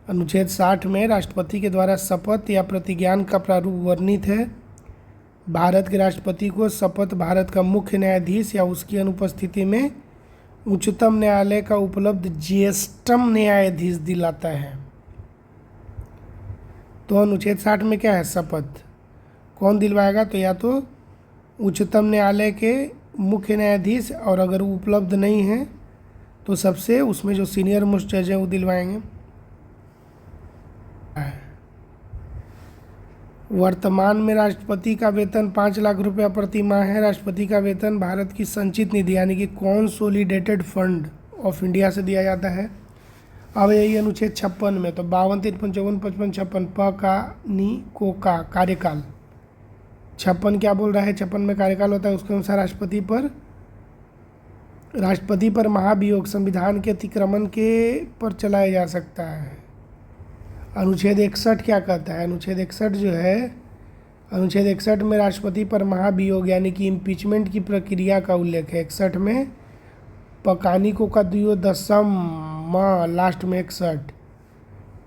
अनुच्छेद 60 में राष्ट्रपति के द्वारा शपथ या प्रतिज्ञान का प्रारूप वर्णित है। भारत के राष्ट्रपति को शपथ भारत का मुख्य न्यायाधीश या उसकी अनुपस्थिति में उच्चतम न्यायालय का उपलब्ध ज्येष्ठतम न्यायाधीश दिलाता है। तो अनुच्छेद 60 में क्या है, शपथ कौन दिलवाएगा, तो या तो उच्चतम न्यायालय के मुख्य न्यायाधीश, और अगर वो उपलब्ध नहीं है तो सबसे उसमें जो सीनियर मोस्ट जज है वो दिलवाएंगे। वर्तमान में राष्ट्रपति का वेतन 5 लाख रुपया प्रति माह है। राष्ट्रपति का वेतन भारत की संचित निधि यानी कि कॉन्सोलिडेटेड फंड ऑफ इंडिया से दिया जाता है। अब यही अनुच्छेद 56 में, तो 52, 53, 54, 55, 56 प का नी को का, कार्यकाल। 56 क्या बोल रहा है, 56 में कार्यकाल होता है, उसके अनुसार राष्ट्रपति पर महाभियोग संविधान के अतिक्रमण के पर चलाया जा सकता है। अनुच्छेद 61 क्या कहता है, अनुच्छेद 61 जो है, अनुच्छेद 61 में राष्ट्रपति पर महाभियोग यानी कि इम्पीचमेंट की प्रक्रिया का उल्लेख है। 61 में पकानी को का दुयो दसम लास्ट में 61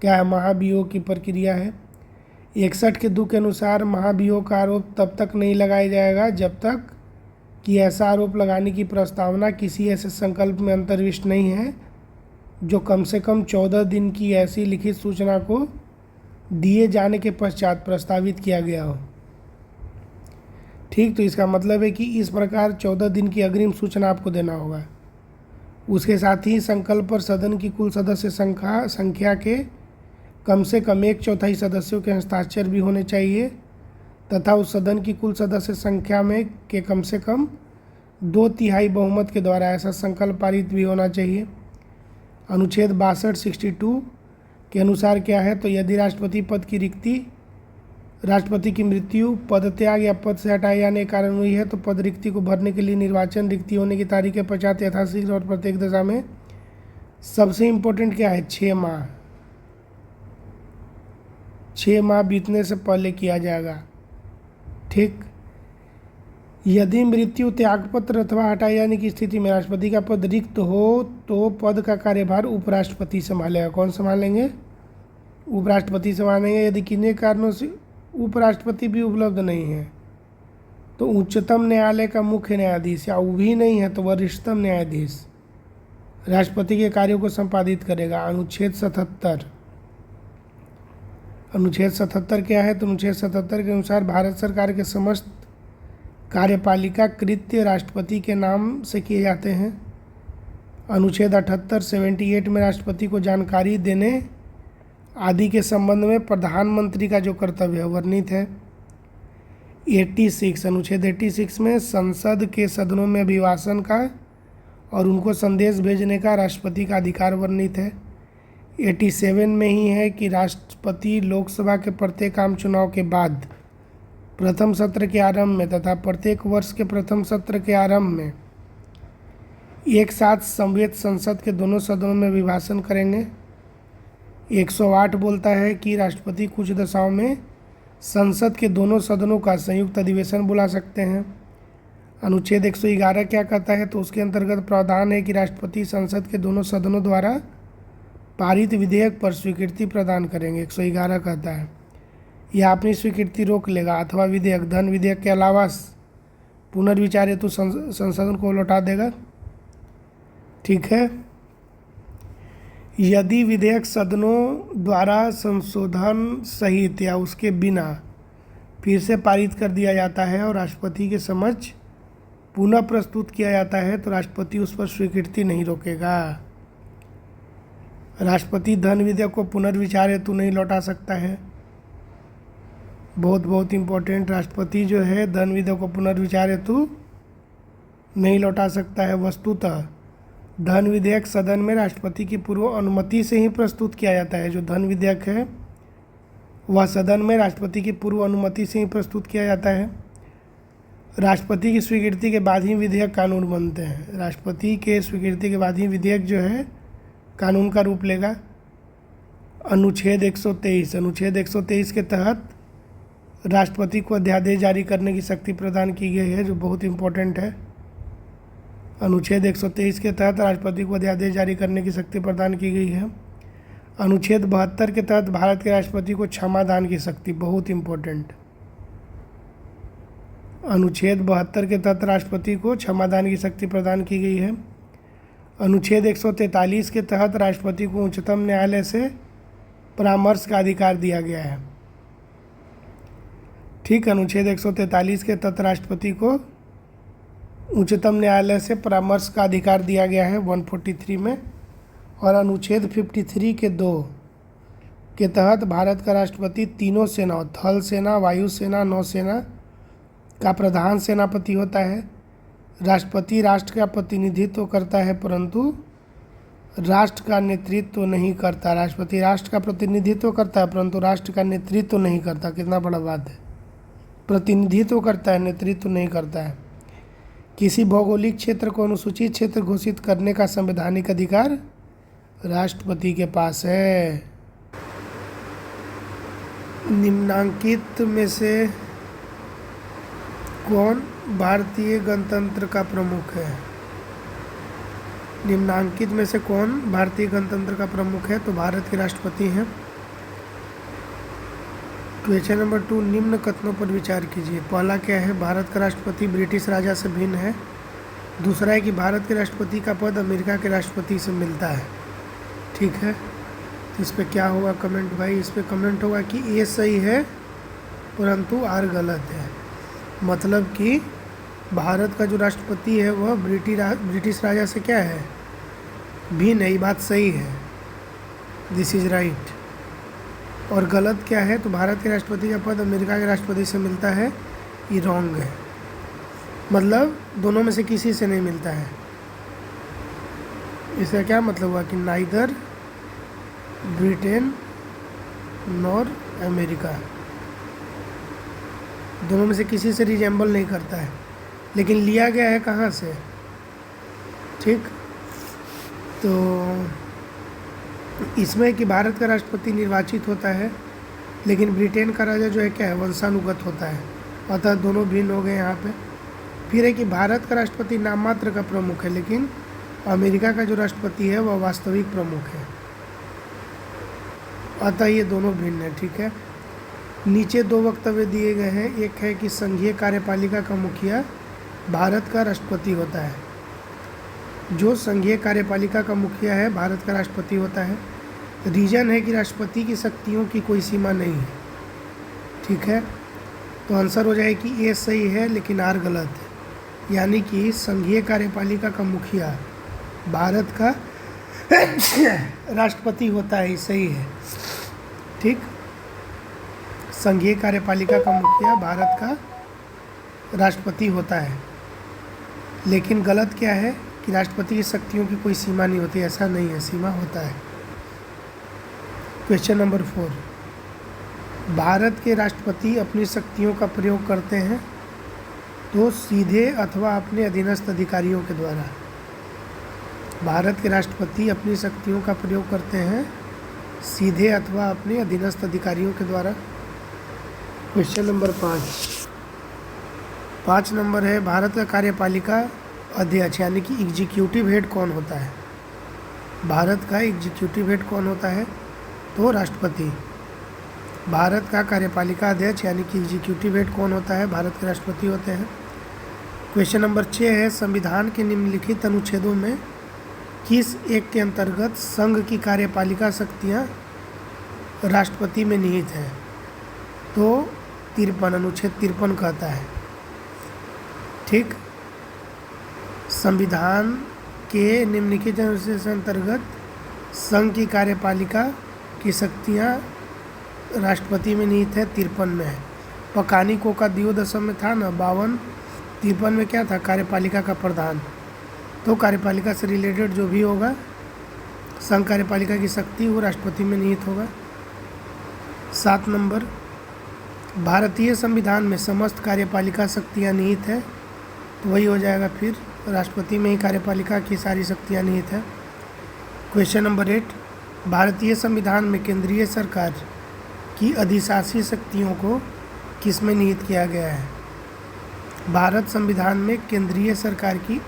क्या है, महाभियोग की प्रक्रिया है। 61 के 2 के अनुसार महाभियोग का आरोप तब तक नहीं लगाया जाएगा जब तक कि ऐसा आरोप लगाने की प्रस्तावना किसी ऐसे संकल्प में अंतर्विष्ट नहीं है जो कम से कम 14 दिन की ऐसी लिखित सूचना को दिए जाने के पश्चात प्रस्तावित किया गया हो। ठीक। तो इसका मतलब है कि इस प्रकार 14 दिन की अग्रिम सूचना आपको देना होगा। उसके साथ ही संकल्प पर सदन की कुल सदस्य संख्या के कम से कम 1/4 सदस्यों के हस्ताक्षर भी होने चाहिए तथा उस सदन की कुल सदस्य संख्या में के कम से कम 2/3 बहुमत के द्वारा ऐसा संकल्प पारित भी होना चाहिए। अनुच्छेद 62 के अनुसार क्या है, तो यदि राष्ट्रपति पद की रिक्ति राष्ट्रपति की मृत्यु, पद त्याग या पद से हटाए जाने के कारण हुई है तो पद रिक्ति को भरने के लिए निर्वाचन रिक्ति होने की तारीख के पश्चात यथाशीघ्र और प्रत्येक दशा में सबसे इम्पोर्टेंट क्या है, 6 माह 6 माह बीतने से पहले किया जाएगा। ठीक। यदि मृत्यु, त्यागपत्र अथवा हटाए जाने की स्थिति में राष्ट्रपति का पद रिक्त हो तो पद का कार्यभार उपराष्ट्रपति संभालेगा। कौन संभालेंगे? उपराष्ट्रपति संभालेंगे। यदि किन्हीं कारणों से उपराष्ट्रपति भी उपलब्ध नहीं है तो उच्चतम न्यायालय का मुख्य न्यायाधीश, या वो भी नहीं है तो वरिष्ठतम न्यायाधीश राष्ट्रपति के कार्यों को संपादित करेगा। अनुच्छेद 77 क्या है, तो अनुच्छेद 77 के अनुसार भारत सरकार के समस्त कार्यपालिका कृत्य राष्ट्रपति के नाम से किए जाते हैं। अनुच्छेद 78 में राष्ट्रपति को जानकारी देने आदि के संबंध में प्रधानमंत्री का जो कर्तव्य है वर्णित है। 86 अनुच्छेद 86 में संसद के सदनों में अभिभाषण का और उनको संदेश भेजने का राष्ट्रपति का अधिकार वर्णित है। 87 में ही है कि राष्ट्रपति लोकसभा के प्रत्येक आम चुनाव के बाद प्रथम सत्र के आरंभ में तथा प्रत्येक वर्ष के प्रथम सत्र के आरंभ में एक साथ संवेद संसद के दोनों सदनों में अभिभाषण करेंगे। 108 बोलता है कि राष्ट्रपति कुछ दशाओं में संसद के दोनों सदनों का संयुक्त अधिवेशन बुला सकते हैं। अनुच्छेद 111 क्या कहता है, तो उसके अंतर्गत प्रावधान है कि राष्ट्रपति संसद के दोनों सदनों द्वारा पारित विधेयक पर स्वीकृति प्रदान करेंगे। 111 कहता है यह अपनी स्वीकृति रोक लेगा अथवा विधेयक धन विधेयक के अलावा पुनर्विचार हेतु संसद को लौटा देगा। ठीक है। यदि विधेयक सदनों द्वारा संशोधन सहित या उसके बिना फिर से पारित कर दिया जाता है और राष्ट्रपति के समक्ष पुनः प्रस्तुत किया जाता है तो राष्ट्रपति उस पर स्वीकृति नहीं रोकेगा। राष्ट्रपति धन विधेयक को पुनर्विचार हेतु नहीं लौटा सकता है। बहुत इम्पोर्टेंट, राष्ट्रपति जो है धन विधेयक को पुनर्विचार हेतु नहीं लौटा सकता है। वस्तुतः धन विधेयक सदन में राष्ट्रपति की पूर्व अनुमति से ही प्रस्तुत किया जाता है। जो धन विधेयक है वह सदन में राष्ट्रपति की पूर्व अनुमति से ही प्रस्तुत किया जाता है। राष्ट्रपति की स्वीकृति के बाद ही विधेयक कानून बनते हैं। राष्ट्रपति के स्वीकृति के बाद ही विधेयक जो है कानून का रूप लेगा। अनुच्छेद 123 के तहत राष्ट्रपति को अध्यादेश जारी करने की शक्ति प्रदान की गई है, जो बहुत इम्पोर्टेंट है। अनुच्छेद 123 के तहत राष्ट्रपति को अध्यादेश जारी करने की शक्ति प्रदान की गई है। अनुच्छेद 72 के तहत भारत के राष्ट्रपति को क्षमादान की शक्ति, बहुत इम्पोर्टेंट, अनुच्छेद 72 के तहत राष्ट्रपति को क्षमादान की शक्ति प्रदान की गई है। अनुच्छेद 143 के तहत राष्ट्रपति को उच्चतम न्यायालय से परामर्श का अधिकार दिया गया है। ठीक, अनुच्छेद 143 के तहत राष्ट्रपति को उच्चतम न्यायालय से परामर्श का अधिकार दिया गया है 143 में। और अनुच्छेद 53 के 2 के तहत भारत का राष्ट्रपति तीनों सेनाओं, थल सेना, वायुसेना, नौसेना का प्रधान सेनापति होता है। राष्ट्रपति राष्ट्र का प्रतिनिधित्व करता है परंतु राष्ट्र का नेतृत्व नहीं करता। राष्ट्रपति राष्ट्र का प्रतिनिधित्व करता है परंतु राष्ट्र का नेतृत्व नहीं करता। कितना बड़ा बात है, प्रतिनिधित्व करता है, नेतृत्व नहीं करता है। किसी भौगोलिक क्षेत्र को अनुसूचित क्षेत्र घोषित करने का संवैधानिक अधिकार राष्ट्रपति के पास है। निम्नांकित में से कौन भारतीय गणतंत्र का प्रमुख है? निम्नांकित में से कौन भारतीय गणतंत्र का प्रमुख है? तो भारत के राष्ट्रपति हैं। क्वेश्चन नंबर 2, निम्न कथनों पर विचार कीजिए। पहला क्या है, भारत का राष्ट्रपति ब्रिटिश राजा से भिन्न है। दूसरा है कि भारत के राष्ट्रपति का पद अमेरिका के राष्ट्रपति से मिलता है। ठीक है, तो इस पर क्या होगा कमेंट भाई? इस पर कमेंट होगा कि ए सही है परंतु आर गलत है। मतलब कि भारत का जो राष्ट्रपति है वह ब्रिटिश राजा से क्या है, भिन्न है। ये बात सही है, दिस इज राइट। और गलत क्या है, तो भारत के राष्ट्रपति का पद अमेरिका के राष्ट्रपति से मिलता है, ये रॉन्ग है। मतलब दोनों में से किसी से नहीं मिलता है। इसका क्या मतलब हुआ कि नाइदर ब्रिटेन नॉर अमेरिका, दोनों में से किसी से रिजेंबल नहीं करता है, लेकिन लिया गया है कहाँ से, ठीक। तो इसमें कि भारत का राष्ट्रपति निर्वाचित होता है, लेकिन ब्रिटेन का राजा जो है क्या है, वंशानुगत होता है, अतः दोनों भिन्न हो गए यहाँ पे। फिर है कि भारत का राष्ट्रपति नाम मात्र का प्रमुख है, लेकिन अमेरिका का जो राष्ट्रपति है वह वास्तविक प्रमुख है, अतः ये दोनों भिन्न है, ठीक है। नीचे दो वक्तव्य दिए गए हैं। एक है कि संघीय कार्यपालिका का मुखिया भारत का राष्ट्रपति होता है। जो संघीय कार्यपालिका का मुखिया है भारत का राष्ट्रपति होता है। रीजन है कि राष्ट्रपति की शक्तियों की कोई सीमा नहीं है, ठीक है। तो आंसर हो जाए कि ए सही है लेकिन आर गलत है, यानी कि संघीय कार्यपालिका का मुखिया भारत का राष्ट्रपति होता है, सही है, ठीक। संघीय कार्यपालिका का मुखिया भारत का राष्ट्रपति होता है, लेकिन गलत क्या है कि राष्ट्रपति की शक्तियों की कोई सीमा नहीं होती, ऐसा नहीं है, सीमा होता है। क्वेश्चन नंबर 4, भारत के राष्ट्रपति अपनी शक्तियों का प्रयोग करते हैं तो सीधे अथवा अपने अधीनस्थ अधिकारियों के द्वारा। भारत के राष्ट्रपति अपनी शक्तियों का प्रयोग करते हैं सीधे अथवा अपने अधीनस्थ अधिकारियों के द्वारा। क्वेश्चन नंबर 5 नंबर है, भारत का कार्यपालिका अध्यक्ष यानी कि एग्जीक्यूटिव हेड कौन होता है। भारत का एग्जीक्यूटिव हेड कौन होता है, तो राष्ट्रपति। भारत का कार्यपालिका अध्यक्ष यानी कि एग्जीक्यूटिव हेड कौन होता है, भारत के राष्ट्रपति होते हैं। क्वेश्चन नंबर 6 है, संविधान के निम्नलिखित अनुच्छेदों में किस एक के अंतर्गत संघ की कार्यपालिका शक्तियाँ राष्ट्रपति में निहित हैं, तो 53 अनुच्छेद 53 कहता है, ठीक। संविधान के निम्नलिखित अनुच्छेद के अंतर्गत संघ की कार्यपालिका की शक्तियाँ राष्ट्रपति में निहित है, 53 में है। पकानी को का दियोदशम में था ना 52, 53 में क्या था, कार्यपालिका का प्रधान। तो कार्यपालिका से रिलेटेड जो भी होगा संघ कार्यपालिका की शक्ति वो राष्ट्रपति में निहित होगा। 7 नंबर, भारतीय संविधान में समस्त कार्यपालिका शक्तियाँ निहित है, तो वही हो जाएगा फिर राष्ट्रपति में ही कार्यपालिका की सारी शक्तियाँ निहित है। क्वेश्चन नंबर 8, भारतीय संविधान में केंद्रीय सरकार की अधिशासी शक्तियों को किस में निहित किया गया है। भारत संविधान में केंद्रीय सरकार की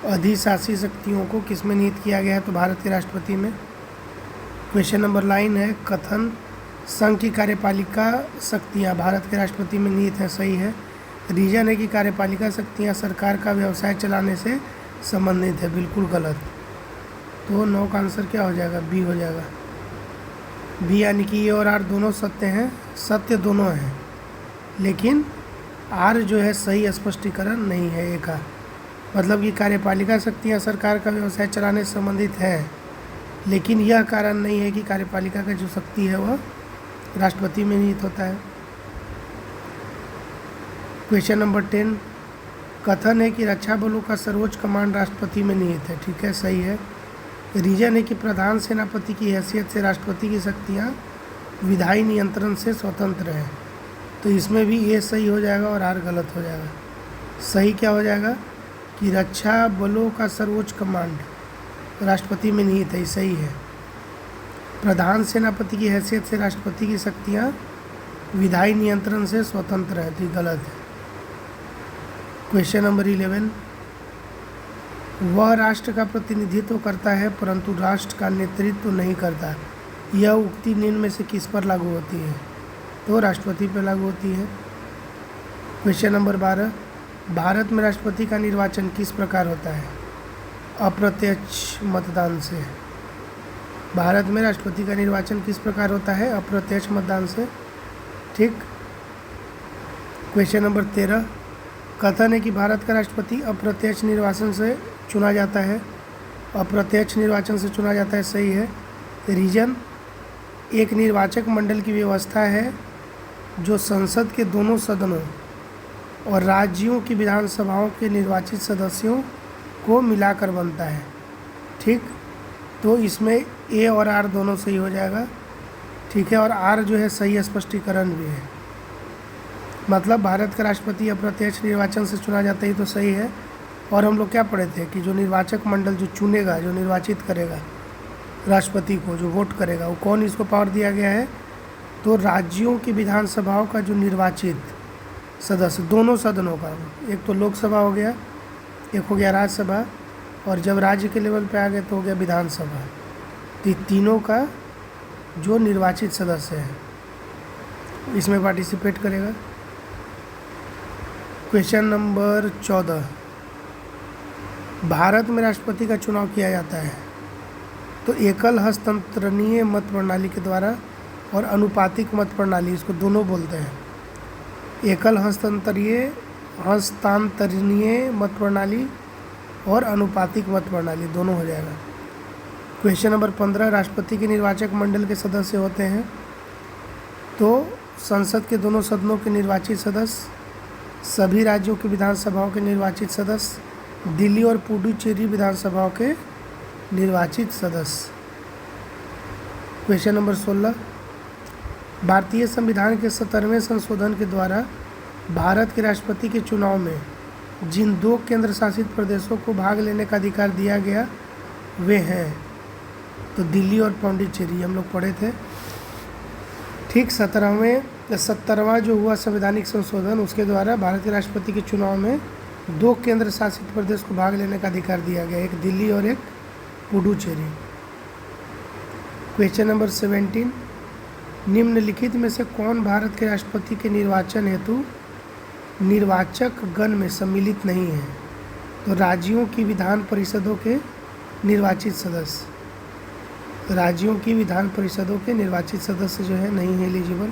अधिशासी शक्तियों को किस में निहित किया गया है, तो भारत के राष्ट्रपति में। क्वेश्चन नंबर 9 है, कथन संघ की कार्यपालिका शक्तियाँ भारत के राष्ट्रपति में निहित है, सही है। रीजन है कि कार्यपालिका शक्तियाँ सरकार का व्यवसाय चलाने से संबंधित है, बिल्कुल गलत। तो 9 का आंसर क्या हो जाएगा, बी हो जाएगा। बी यानी कि ए और आर दोनों सत्य हैं, सत्य दोनों हैं, लेकिन आर जो है सही स्पष्टीकरण नहीं है ए का। मतलब कि कार्यपालिका शक्तियाँ सरकार का व्यवसाय चलाने से संबंधित है, लेकिन यह कारण नहीं है कि कार्यपालिका का जो शक्ति है वह राष्ट्रपति में निहित होता है। क्वेश्चन नंबर 10, कथन है कि रक्षा बलों का सर्वोच्च कमांड राष्ट्रपति में निहित है, ठीक है, सही है। रीजन है कि प्रधान सेनापति की हैसियत से राष्ट्रपति की शक्तियाँ विधायी नियंत्रण से स्वतंत्र हैं, तो इसमें भी ये सही हो जाएगा और आर गलत हो जाएगा। सही क्या हो जाएगा कि रक्षा बलों का सर्वोच्च कमांड राष्ट्रपति में निहित है, सही है। प्रधान सेनापति की हैसियत से राष्ट्रपति की शक्तियाँ विधायी नियंत्रण से स्वतंत्र है, तो गलत है। क्वेश्चन नंबर 11, वह राष्ट्र का प्रतिनिधित्व करता है परंतु राष्ट्र का नेतृत्व नहीं करता, यह उक्ति निम्न में से किस पर लागू होती है, तो राष्ट्रपति पर लागू होती है। क्वेश्चन नंबर 12, भारत में राष्ट्रपति का निर्वाचन किस प्रकार होता है, अप्रत्यक्ष मतदान से। भारत में राष्ट्रपति का निर्वाचन किस प्रकार होता है, अप्रत्यक्ष मतदान से, ठीक। क्वेश्चन नंबर 13, कथन है कि भारत का राष्ट्रपति अप्रत्यक्ष निर्वाचन से चुना जाता है, अप्रत्यक्ष निर्वाचन से चुना जाता है, सही है। रीजन एक निर्वाचक मंडल की व्यवस्था है जो संसद के दोनों सदनों और राज्यों की विधानसभाओं के निर्वाचित सदस्यों को मिलाकर बनता है। ठीक, तो इसमें ए और आर दोनों सही हो जाएगा। ठीक है, और आर जो है सही स्पष्टीकरण भी है। मतलब भारत का राष्ट्रपति अप्रत्यक्ष निर्वाचन से चुना जाता है, तो सही है। और हम लोग क्या पढ़े थे कि जो निर्वाचक मंडल जो चुनेगा, जो निर्वाचित करेगा राष्ट्रपति को, जो वोट करेगा, वो कौन, इसको पावर दिया गया है, तो राज्यों की विधानसभाओं का जो निर्वाचित सदस्य, दोनों सदनों का, एक तो लोकसभा हो गया, एक हो गया राज्यसभा, और जब राज्य के लेवल पे आ गए तो हो गया विधानसभा। तो तीनों का जो निर्वाचित सदस्य है इसमें पार्टिसिपेट करेगा। क्वेश्चन नंबर 14, भारत में राष्ट्रपति का चुनाव किया जाता है तो एकल हस्तांतरणीय मत प्रणाली के द्वारा और अनुपातिक मत प्रणाली, इसको दोनों बोलते हैं। एकल हस्तांतरणीय मत प्रणाली और अनुपातिक मत प्रणाली दोनों हो जाएगा। क्वेश्चन नंबर 15, राष्ट्रपति के निर्वाचक मंडल के सदस्य होते हैं तो संसद के दोनों सदनों के निर्वाचित सदस्य, सभी राज्यों की विधानसभाओं के निर्वाचित सदस्य, दिल्ली और पुडुचेरी विधानसभाओं के निर्वाचित सदस्य। क्वेश्चन नंबर 16, भारतीय संविधान के 17वें संशोधन के द्वारा भारत के राष्ट्रपति के चुनाव में जिन 2 केंद्र शासित प्रदेशों को भाग लेने का अधिकार दिया गया वे हैं, तो दिल्ली और पुडुचेरी, हम लोग पढ़े थे। ठीक, 17वां जो हुआ संवैधानिक संशोधन, उसके द्वारा भारत के राष्ट्रपति के चुनाव में 2 केंद्र शासित प्रदेश को भाग लेने का अधिकार दिया गया, एक दिल्ली और एक पुडुचेरी। क्वेश्चन नंबर 17, निम्नलिखित में से कौन भारत के राष्ट्रपति के निर्वाचन हेतु निर्वाचक गण में सम्मिलित नहीं है, तो राज्यों की विधान परिषदों के निर्वाचित सदस्य, राज्यों की विधान परिषदों के निर्वाचित सदस्य जो है नहीं है एलिजिबल।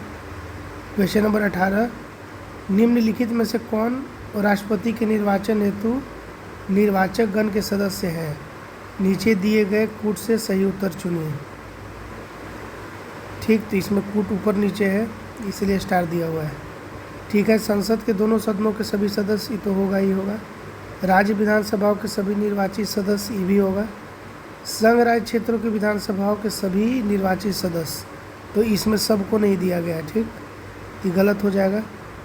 क्वेश्चन नंबर 18, निम्नलिखित में से कौन राष्ट्रपति के निर्वाचन हेतु निर्वाचक गण के सदस्य हैं, नीचे दिए गए कूट से सही उत्तर चुनिए। ठीक, तो इसमें कूट ऊपर नीचे है इसलिए स्टार दिया हुआ है। ठीक है, संसद के दोनों सदनों के सभी सदस्य, ये तो होगा ही होगा। राज्य विधानसभाओं के सभी निर्वाचित सदस्य, ये भी होगा। संघ राज्य क्षेत्रों की विधानसभाओं के सभी निर्वाचित सदस्य, तो इसमें सबको नहीं दिया गया। ठीक, ये गलत हो जाएगा।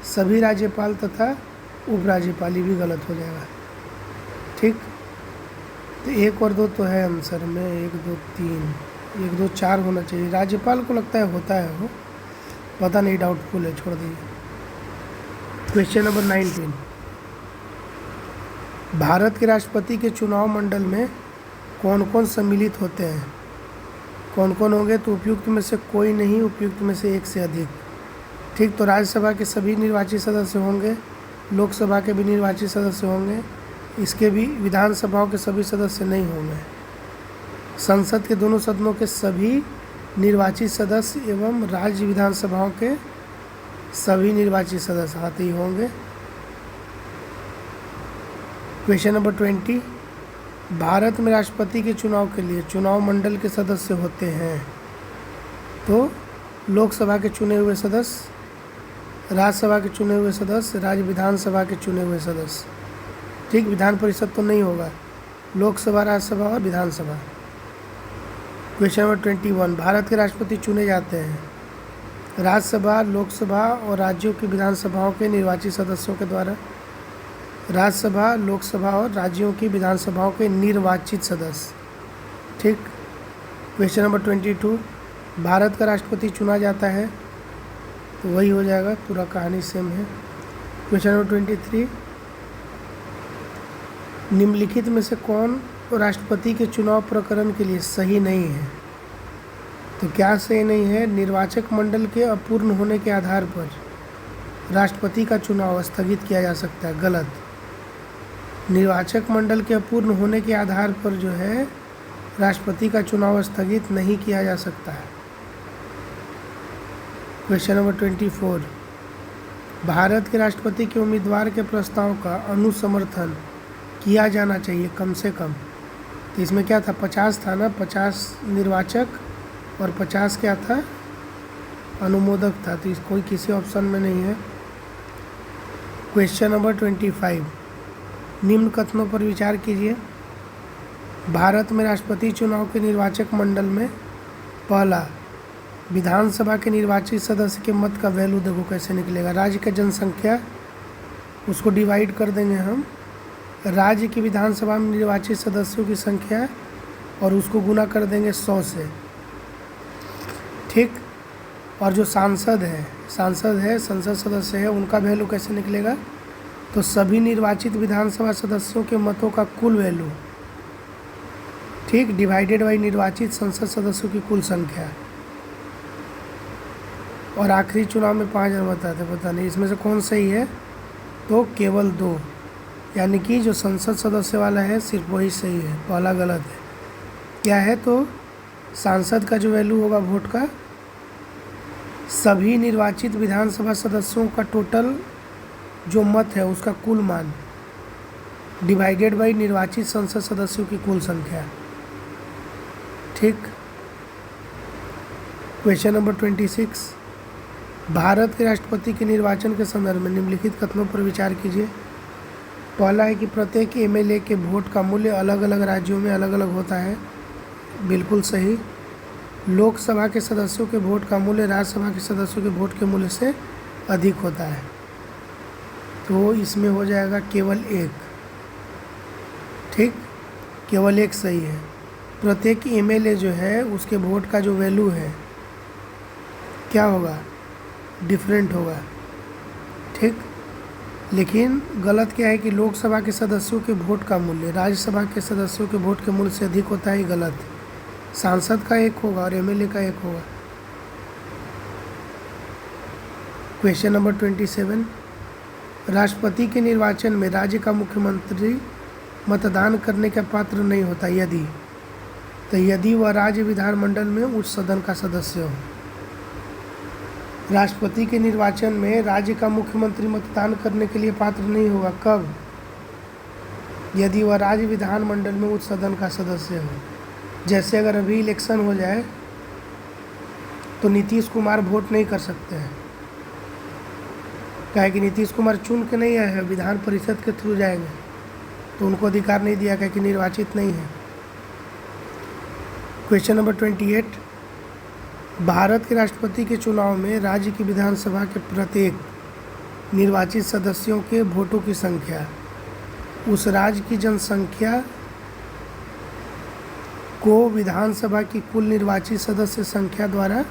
सभी राज्यपाल तथा उपराज्यपाल, ये भी गलत हो जाएगा। ठीक, तो 1 और 2 तो है आंसर में, 1 2 3, 1 2 4 होना चाहिए। राज्यपाल को लगता है होता है, वो पता नहीं, डाउटफुल है, छोड़ दीजिए। क्वेश्चन नंबर 19, भारत के राष्ट्रपति के चुनाव मंडल में कौन कौन सम्मिलित होते हैं, कौन कौन होंगे, तो उपयुक्त में से कोई नहीं, उपयुक्त में से 1 से अधिक। ठीक, तो राज्यसभा के सभी निर्वाचित सदस्य होंगे, लोकसभा के भी निर्वाचित सदस्य होंगे, इसके भी विधानसभाओं के सभी सदस्य नहीं होंगे। संसद के दोनों सदनों के सभी निर्वाचित सदस्य एवं राज्य विधानसभाओं के सभी निर्वाचित सदस्य आते ही होंगे। क्वेश्चन नंबर 20, भारत में राष्ट्रपति के चुनाव के लिए चुनाव मंडल के सदस्य होते हैं तो लोकसभा के चुने हुए सदस्य, राज्यसभा के चुने हुए सदस्य, राज्य विधानसभा के चुने हुए सदस्य। ठीक, विधान परिषद तो नहीं होगा, लोकसभा, राज्यसभा और विधानसभा। क्वेश्चन नंबर 21, भारत के राष्ट्रपति चुने जाते हैं राज्यसभा, लोकसभा और राज्यों की विधानसभाओं के निर्वाचित सदस्यों के द्वारा। राज्यसभा, लोकसभा और राज्यों की विधानसभाओं के निर्वाचित सदस्य। ठीक, क्वेश्चन नंबर 22, भारत का राष्ट्रपति चुना जाता है तो वही हो जाएगा, पूरा कहानी सेम है। क्वेश्चन नंबर 23, निम्नलिखित में से कौन राष्ट्रपति के चुनाव प्रकरण के लिए सही नहीं है, तो क्या सही नहीं है, निर्वाचक मंडल के अपूर्ण होने के आधार पर राष्ट्रपति का चुनाव स्थगित किया जा सकता है, गलत। निर्वाचक मंडल के अपूर्ण होने के आधार पर जो है राष्ट्रपति का चुनाव स्थगित नहीं किया जा सकता है। क्वेश्चन नंबर 24, भारत के राष्ट्रपति के उम्मीदवार के प्रस्ताव का अनुसमर्थन किया जाना चाहिए कम से कम, तो इसमें क्या था, 50 था ना, 50 निर्वाचक और 50 क्या था, अनुमोदक था, तो इस कोई किसी ऑप्शन में नहीं है। क्वेश्चन नंबर 25, निम्न कथनों पर विचार कीजिए। भारत में राष्ट्रपति चुनाव के निर्वाचक मंडल में पहला, विधानसभा के निर्वाचित सदस्य के मत का वैल्यू देखो कैसे निकलेगा। राज्य का जनसंख्या, उसको डिवाइड कर देंगे हम राज्य की विधानसभा में निर्वाचित सदस्यों की संख्या और उसको गुना कर देंगे 100 से, ठीक। और जो सांसद है संसद सदस्य है, उनका वैल्यू कैसे निकलेगा, तो सभी निर्वाचित विधानसभा सदस्यों के मतों का कुल वैल्यू, ठीक, डिवाइडेड बाई निर्वाचित संसद सदस्यों की कुल संख्या। और आखिरी चुनाव में 5 मत आते, पता नहीं इसमें से कौन सही है, तो केवल 2, यानी कि जो संसद सदस्य वाला है सिर्फ वही सही है, पहला गलत है। क्या है, तो सांसद का जो वैल्यू होगा वोट का, सभी निर्वाचित विधानसभा सदस्यों का टोटल जो मत है उसका कुल मान डिवाइडेड बाई निर्वाचित संसद सदस्यों की कुल संख्या, ठीक। क्वेश्चन नंबर 26, भारत के राष्ट्रपति के निर्वाचन के संदर्भ में निम्नलिखित कथनों पर विचार कीजिए। पहला है कि प्रत्येक एमएलए के वोट का मूल्य अलग अलग राज्यों में अलग अलग होता है, बिल्कुल सही। लोकसभा के सदस्यों के वोट का मूल्य राज्यसभा के सदस्यों के वोट के मूल्य से अधिक होता है, तो इसमें हो जाएगा केवल 1, ठीक, केवल 1 सही है। प्रत्येक एमएलए जो है उसके वोट का जो वैल्यू है क्या होगा, डिफरेंट होगा, ठीक। लेकिन गलत क्या है कि लोकसभा के सदस्यों के वोट का मूल्य राज्यसभा के सदस्यों के वोट के मूल्य से अधिक होता है, गलत। सांसद का 1 होगा और एमएलए का 1 होगा। क्वेश्चन नंबर 27, राष्ट्रपति के निर्वाचन में राज्य का मुख्यमंत्री मतदान करने का पात्र नहीं होता यदि, तो यदि वह राज्य विधानमंडल में उच्च सदन का सदस्य हो। राष्ट्रपति के निर्वाचन में राज्य का मुख्यमंत्री मतदान करने के लिए पात्र नहीं होगा, कब, यदि वह राज्य विधानमंडल में उच्च सदन का सदस्य हो। जैसे अगर अभी इलेक्शन हो जाए तो नीतीश कुमार वोट नहीं कर सकते हैं, क्या है कि नीतीश कुमार चुन के नहीं आए हैं, विधान परिषद के थ्रू जाएंगे, तो उनको अधिकार नहीं दिया, क्या कि निर्वाचित नहीं है। क्वेश्चन नंबर 28, भारत के राष्ट्रपति के चुनाव में राज्य की विधानसभा के प्रत्येक निर्वाचित सदस्यों के वोटों की संख्या उस राज्य की जनसंख्या को विधानसभा की कुल निर्वाचित सदस्य संख्या द्वारा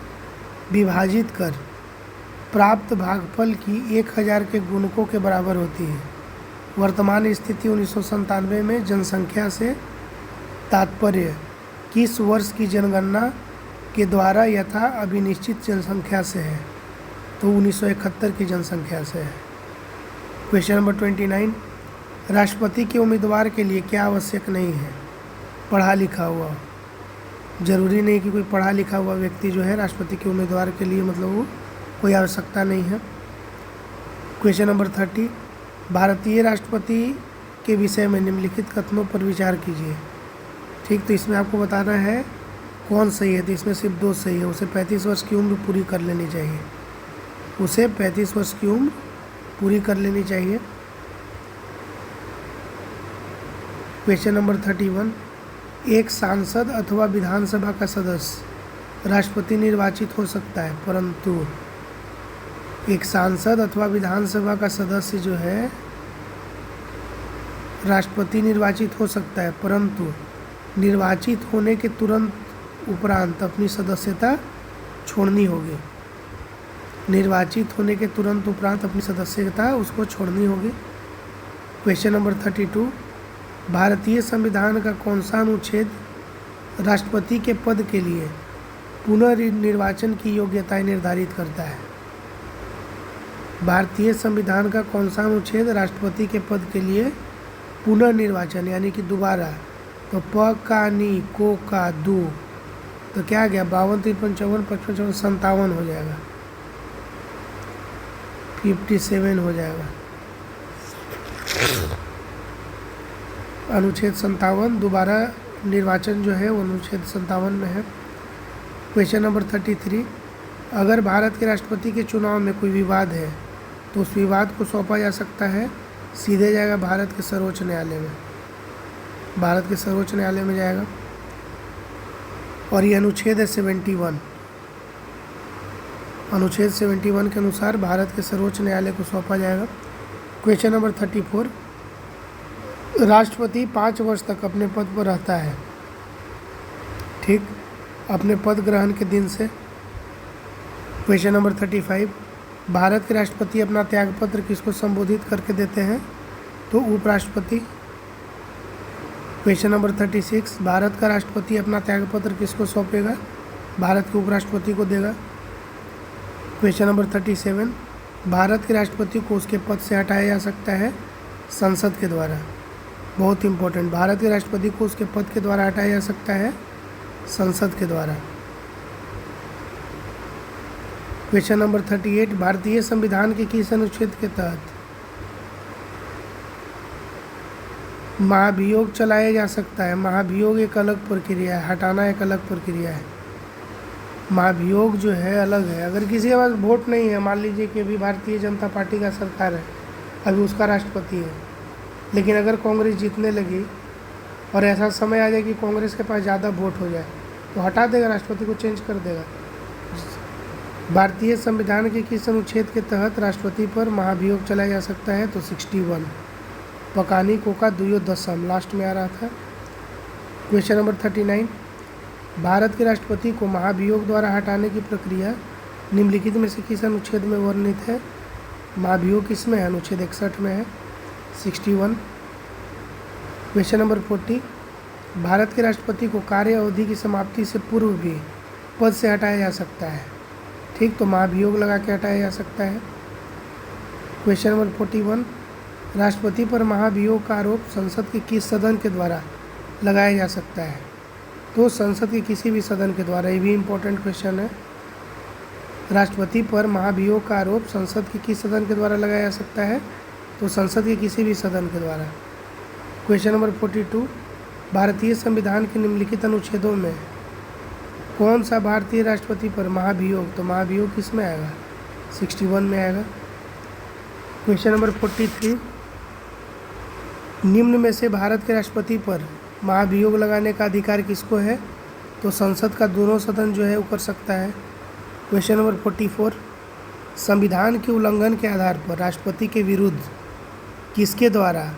विभाजित कर प्राप्त भागफल की 1000 के गुणकों के बराबर होती है। वर्तमान स्थिति 1997 में जनसंख्या से तात्पर्य किस वर्ष की जनगणना के द्वारा यथा अभिनिश्चित जनसंख्या से है, तो 1971 की जनसंख्या से है। क्वेश्चन नंबर 29, राष्ट्रपति के उम्मीदवार के लिए क्या आवश्यक नहीं है, पढ़ा लिखा हुआ। जरूरी नहीं कि कोई पढ़ा लिखा हुआ व्यक्ति जो है राष्ट्रपति के उम्मीदवार के लिए, मतलब वो कोई आवश्यकता नहीं है। क्वेश्चन नंबर 30, भारतीय राष्ट्रपति के विषय में निम्नलिखित कथनों पर विचार कीजिए, ठीक। तो इसमें आपको बताना है कौन सही है, तो इसमें सिर्फ 2 सही है। उसे 35 वर्ष की उम्र पूरी कर लेनी चाहिए, उसे 35 वर्ष की उम्र पूरी कर लेनी चाहिए। क्वेश्चन नंबर 31, एक सांसद अथवा विधानसभा का सदस्य राष्ट्रपति निर्वाचित हो सकता है, परंतु एक सांसद अथवा विधानसभा का सदस्य जो है राष्ट्रपति निर्वाचित हो सकता है, परंतु निर्वाचित होने के तुरंत उपरांत अपनी सदस्यता छोड़नी होगी। निर्वाचित होने के तुरंत उपरांत अपनी सदस्यता उसको छोड़नी होगी। क्वेश्चन नंबर 32, भारतीय संविधान का कौन सा अनुच्छेद राष्ट्रपति के पद के लिए पुनर्निर्वाचन की योग्यताएं निर्धारित करता है। भारतीय संविधान का कौन सा अनुच्छेद राष्ट्रपति के पद के लिए पुनर्निर्वाचन यानी कि दोबारा, तो प का नी को का दू, तो क्या आ गया 52, 53, 54, 55, 57 हो जाएगा, 57 हो जाएगा। अनुच्छेद 57 दोबारा निर्वाचन जो है वो अनुच्छेद 57 में है। क्वेश्चन नंबर 33, अगर भारत के राष्ट्रपति के चुनाव में कोई विवाद है तो उस विवाद को सौंपा जा सकता है, सीधे जाएगा भारत के सर्वोच्च न्यायालय में, भारत के सर्वोच्च न्यायालय में जाएगा। और ये अनुच्छेद है 71, अनुच्छेद 71 के अनुसार भारत के सर्वोच्च न्यायालय को सौंपा जाएगा। क्वेश्चन नंबर 34, राष्ट्रपति 5 वर्ष तक अपने पद पर रहता है, ठीक, अपने पद ग्रहण के दिन से। क्वेश्चन नंबर 35, भारत के राष्ट्रपति अपना त्यागपत्र किसको संबोधित करके देते हैं, तो उपराष्ट्रपति। क्वेश्चन नंबर 36, भारत का राष्ट्रपति अपना त्यागपत्र किसको सौंपेगा, भारत के उपराष्ट्रपति को देगा। क्वेश्चन नंबर 37, भारत के राष्ट्रपति को उसके पद से हटाया जा सकता है संसद के द्वारा। बहुत इंपॉर्टेंट, भारत के राष्ट्रपति को उसके पद के द्वारा हटाया जा सकता है संसद के द्वारा। क्वेश्चन नंबर 38, भारतीय संविधान के किस अनुच्छेद के तहत महाभियोग चलाया जा सकता है। महाभियोग एक अलग प्रक्रिया है, हटाना एक अलग प्रक्रिया है। महाभियोग जो है अलग है। अगर किसी के पास वोट नहीं है, मान लीजिए कि अभी भारतीय जनता पार्टी का सरकार है, अभी उसका राष्ट्रपति है, लेकिन अगर कांग्रेस जीतने लगी और ऐसा समय आ जाए कि कांग्रेस के पास ज़्यादा वोट हो जाए तो हटा देगा, राष्ट्रपति को चेंज कर देगा। भारतीय संविधान के किस अनुच्छेद के तहत राष्ट्रपति पर महाभियोग चलाया जा सकता है, तो 61, पकानी कोका दुयो दसम, लास्ट में आ रहा था। क्वेश्चन नंबर 39, भारत के राष्ट्रपति को महाभियोग द्वारा हटाने की प्रक्रिया निम्नलिखित में से किस अनुच्छेद में वर्णित है। महाभियोग किसमें है, अनुच्छेद 61 में है, 61। क्वेश्चन नंबर 40, भारत के राष्ट्रपति को कार्य अवधि की समाप्ति से पूर्व भी पद से हटाया जा सकता है, ठीक, तो महाभियोग लगा के हटाया जा सकता है। क्वेश्चन नंबर 41, राष्ट्रपति पर महाभियोग का आरोप संसद के किस सदन के द्वारा लगाया जा सकता है, तो संसद के किसी भी सदन के द्वारा। ये भी इम्पोर्टेंट क्वेश्चन है। राष्ट्रपति पर महाभियोग का आरोप संसद के किस सदन के द्वारा लगाया जा सकता है, तो संसद के किसी भी सदन के द्वारा। क्वेश्चन नंबर 42, भारतीय संविधान के निम्नलिखित अनुच्छेदों में कौन सा भारतीय राष्ट्रपति पर महाभियोग, तो महाभियोग किस में आएगा, 61 में आएगा। क्वेश्चन नंबर 43, निम्न में से भारत के राष्ट्रपति पर महाभियोग लगाने का अधिकार किसको है, तो संसद का दोनों सदन जो है वो कर सकता है। क्वेश्चन नंबर 44, संविधान के उल्लंघन के आधार पर राष्ट्रपति के विरुद्ध किसके द्वारा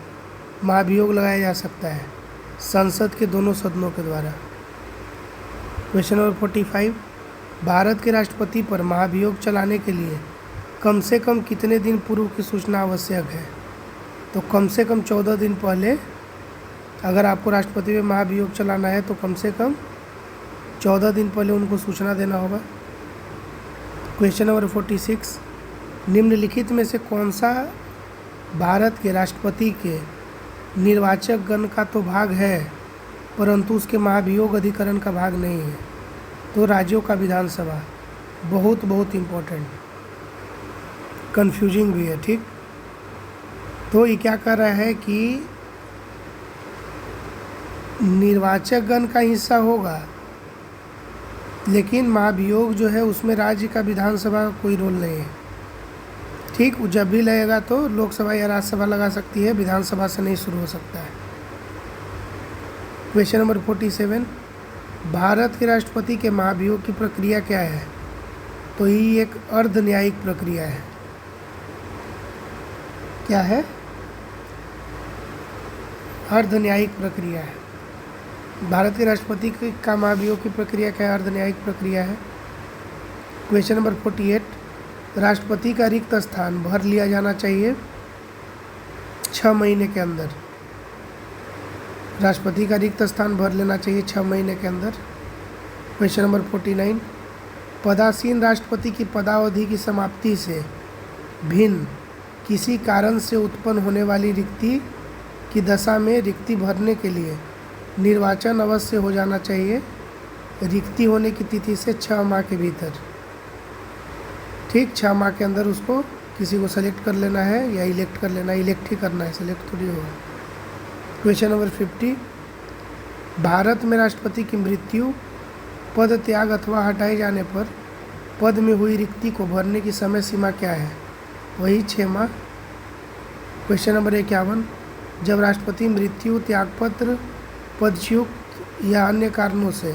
महाभियोग लगाया जा सकता है, संसद के दोनों सदनों के द्वारा। क्वेश्चन नंबर 45, भारत के राष्ट्रपति पर महाभियोग चलाने के लिए कम से कम कितने दिन पूर्व की सूचना आवश्यक है, तो कम से कम 14 दिन पहले। अगर आपको राष्ट्रपति पे महाभियोग चलाना है तो कम से कम 14 दिन पहले उनको सूचना देना होगा। क्वेश्चन नंबर 46, निम्नलिखित में से कौन सा भारत के राष्ट्रपति के निर्वाचक गण का तो भाग है परंतु उसके महाभियोग अधिकरण का भाग नहीं है, तो राज्यों का विधानसभा। बहुत इम्पोर्टेंट, कन्फ्यूजिंग भी है, ठीक। तो ये क्या कर रहा है कि निर्वाचक गण का हिस्सा होगा, लेकिन महाभियोग जो है उसमें राज्य का विधानसभा का कोई रोल नहीं है, ठीक। वो जब भी लगेगा तो लोकसभा या राज्यसभा लगा सकती है, विधानसभा से नहीं शुरू हो सकता है। क्वेश्चन नंबर 47, भारत के राष्ट्रपति के महाभियोग की प्रक्रिया क्या है, तो ये एक अर्ध न्यायिक प्रक्रिया है। क्या है, अर्ध न्यायिक प्रक्रिया है। भारत के राष्ट्रपति का महाभियोग की प्रक्रिया क्या है, अर्ध न्यायिक प्रक्रिया है। क्वेश्चन नंबर 48, राष्ट्रपति का रिक्त स्थान भर लिया जाना चाहिए 6 महीने के अंदर। राष्ट्रपति का रिक्त स्थान भर लेना चाहिए 6 महीने के अंदर। क्वेश्चन नंबर 49, पदासीन राष्ट्रपति की पदावधि की समाप्ति से भिन्न किसी कारण से उत्पन्न होने वाली रिक्ति की दशा में रिक्ति भरने के लिए निर्वाचन अवश्य हो जाना चाहिए रिक्ति होने की तिथि से 6 माह के भीतर, ठीक। 6 माह के अंदर उसको किसी को सेलेक्ट कर लेना है या इलेक्ट कर लेना है, इलेक्ट ही करना है, सेलेक्ट थोड़ी होगा। क्वेश्चन नंबर 50, भारत में राष्ट्रपति की मृत्यु, पद त्याग अथवा हटाए जाने पर पद में हुई रिक्ति को भरने की समय सीमा क्या है? वही 6 माह। क्वेश्चन नंबर 51, जब राष्ट्रपति मृत्यु, त्यागपत्र, पदच्युत या अन्य कारणों से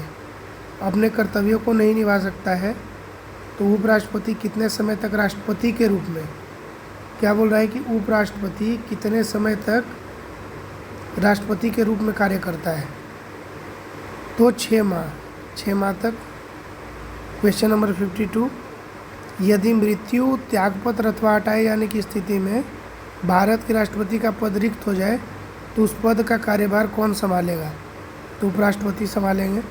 अपने कर्तव्यों को नहीं निभा सकता है तो उपराष्ट्रपति कितने समय तक राष्ट्रपति के रूप में, क्या बोल रहा है कि उपराष्ट्रपति कितने समय तक राष्ट्रपति के रूप में कार्य करता है? तो 6 माह तक। क्वेश्चन नंबर 52, यदि मृत्यु, त्यागपत्र अथवा हटाए जाने की स्थिति में भारत के राष्ट्रपति का पद रिक्त हो जाए तो उस पद का कार्यभार कौन संभालेगा? तो उपराष्ट्रपति संभालेंगे।